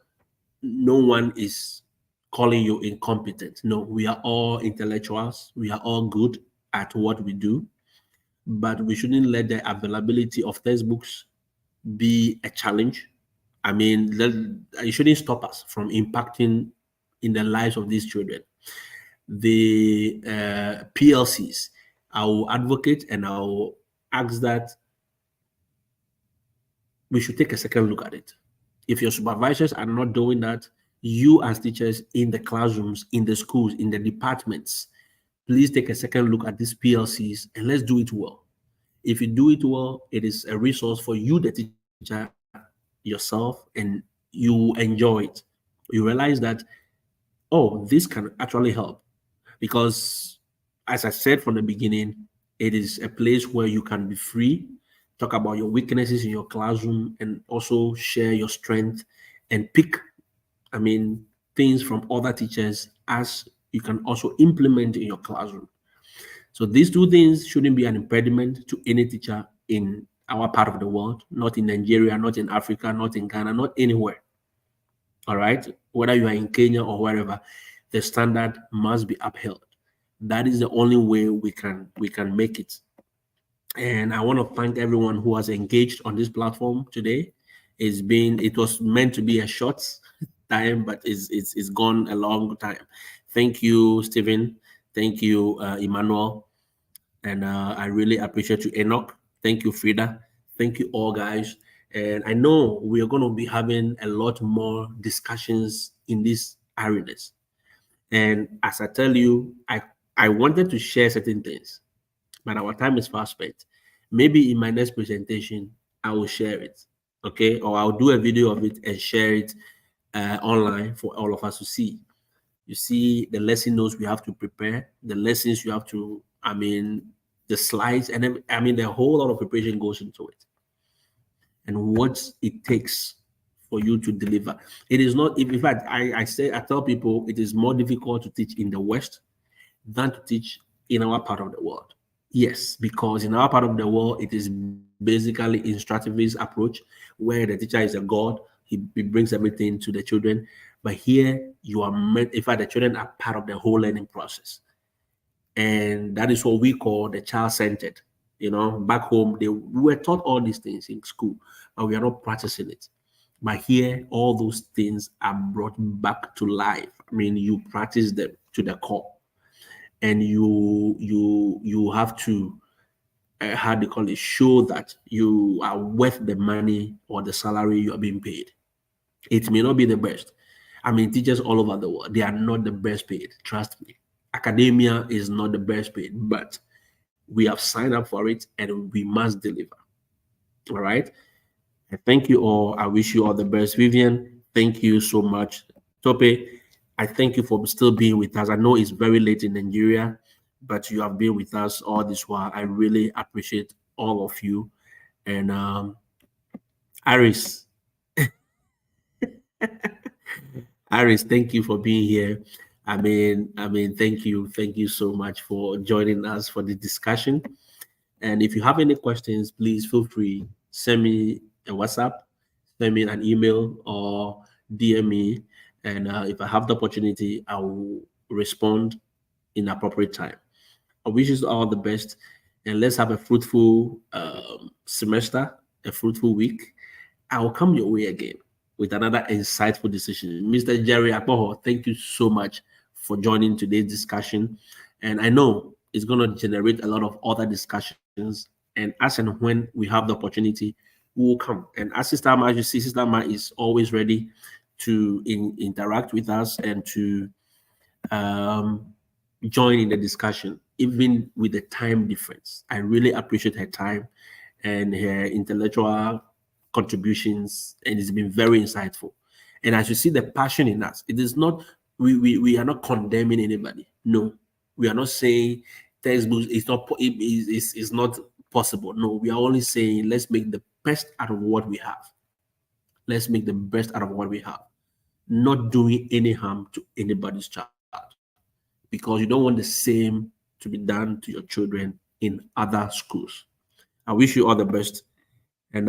no one is calling you incompetent. No, we are all intellectuals. We are all good at what we do, but we shouldn't let the availability of textbooks be a challenge. I mean, it shouldn't stop us from impacting in the lives of these children. The PLCs, I will advocate and I will ask that we should take a second look at it. If your supervisors are not doing that, you as teachers in the classrooms, in the schools, in the departments, please take a second look at these PLCs and let's do it well. If you do it well, it is a resource for you, the teacher, yourself, and you enjoy it. You realize that, oh, this can actually help. Because, as I said from the beginning, it is a place where you can be free, talk about your weaknesses in your classroom, and also share your strength and pick, I mean, things from other teachers as you can also implement in your classroom. So these two things shouldn't be an impediment to any teacher in our part of the world, not in Nigeria, not in Africa, not in Ghana, not anywhere. All right, whether you are in Kenya or wherever, the standard must be upheld. That is the only way we can make it. And I want to thank everyone who has engaged on this platform today. It was meant to be a short time, but it's gone a long time. Thank you, Stephen. Thank you, Emmanuel. And I really appreciate you, Enoch. Thank you, Frida. Thank you all, guys. And I know we are going to be having a lot more discussions in these arenas. And as I tell you, I wanted to share certain things, but our time is fast spent. Maybe in my next presentation, I will share it, okay? Or I'll do a video of it and share it online for all of us to see. You see the lesson notes we have to prepare, the lessons you have to, I mean, the slides, and then, I mean, the whole lot of preparation goes into it. And what it takes for you to deliver. It is not, in fact, I tell people it is more difficult to teach in the West than to teach in our part of the world. Yes, because in our part of the world, it is basically instructivist approach where the teacher is a god. He brings everything to the children. But here you are meant, in fact, the children are part of the whole learning process. And that is what we call the child-centered. You know, back home, we were taught all these things in school, but we are not practicing it. But here, all those things are brought back to life. I mean, you practice them to the core, and you have to how do you call it? Show that you are worth the money or the salary you are being paid. It may not be the best. I mean, teachers all over the world, they are not the best paid. Trust me. Academia is not the best paid, but we have signed up for it and we must deliver. All right. I thank you all. I wish you all the best. Vivian, thank you so much. Tope, I thank you for still being with us. I know it's very late in Nigeria, but you have been with us all this while. I really appreciate all of you. And Aris, Aris, thank you for being here. Thank you so much for joining us for the discussion. And if you have any questions, please feel free, send me a WhatsApp, send me an email, or DM me. And if I have the opportunity, I will respond in appropriate time. I wish you all the best, and let's have a fruitful semester, a fruitful week. I will come your way again with another insightful decision. Mr. Jerry Akboho, thank you so much for joining today's discussion. And I know it's going to generate a lot of other discussions. And as and when we have the opportunity, we will come. And as Sister Ma, you see, Sister Ma is always ready to interact with us and to um, join in the discussion, even with the time difference. I really appreciate her time and her intellectual contributions, and it's been very insightful. And as you see the passion in us, it is not, we are not condemning anybody. No, we are not saying textbooks is not possible. No, we are only saying let's make the best out of what we have. Let's make the best out of what we have, not doing any harm to anybody's child, because you don't want the same to be done to your children in other schools. I wish you all the best. And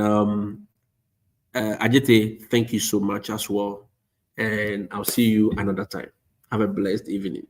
Ajite, thank you so much as well. And I'll see you another time. Have a blessed evening.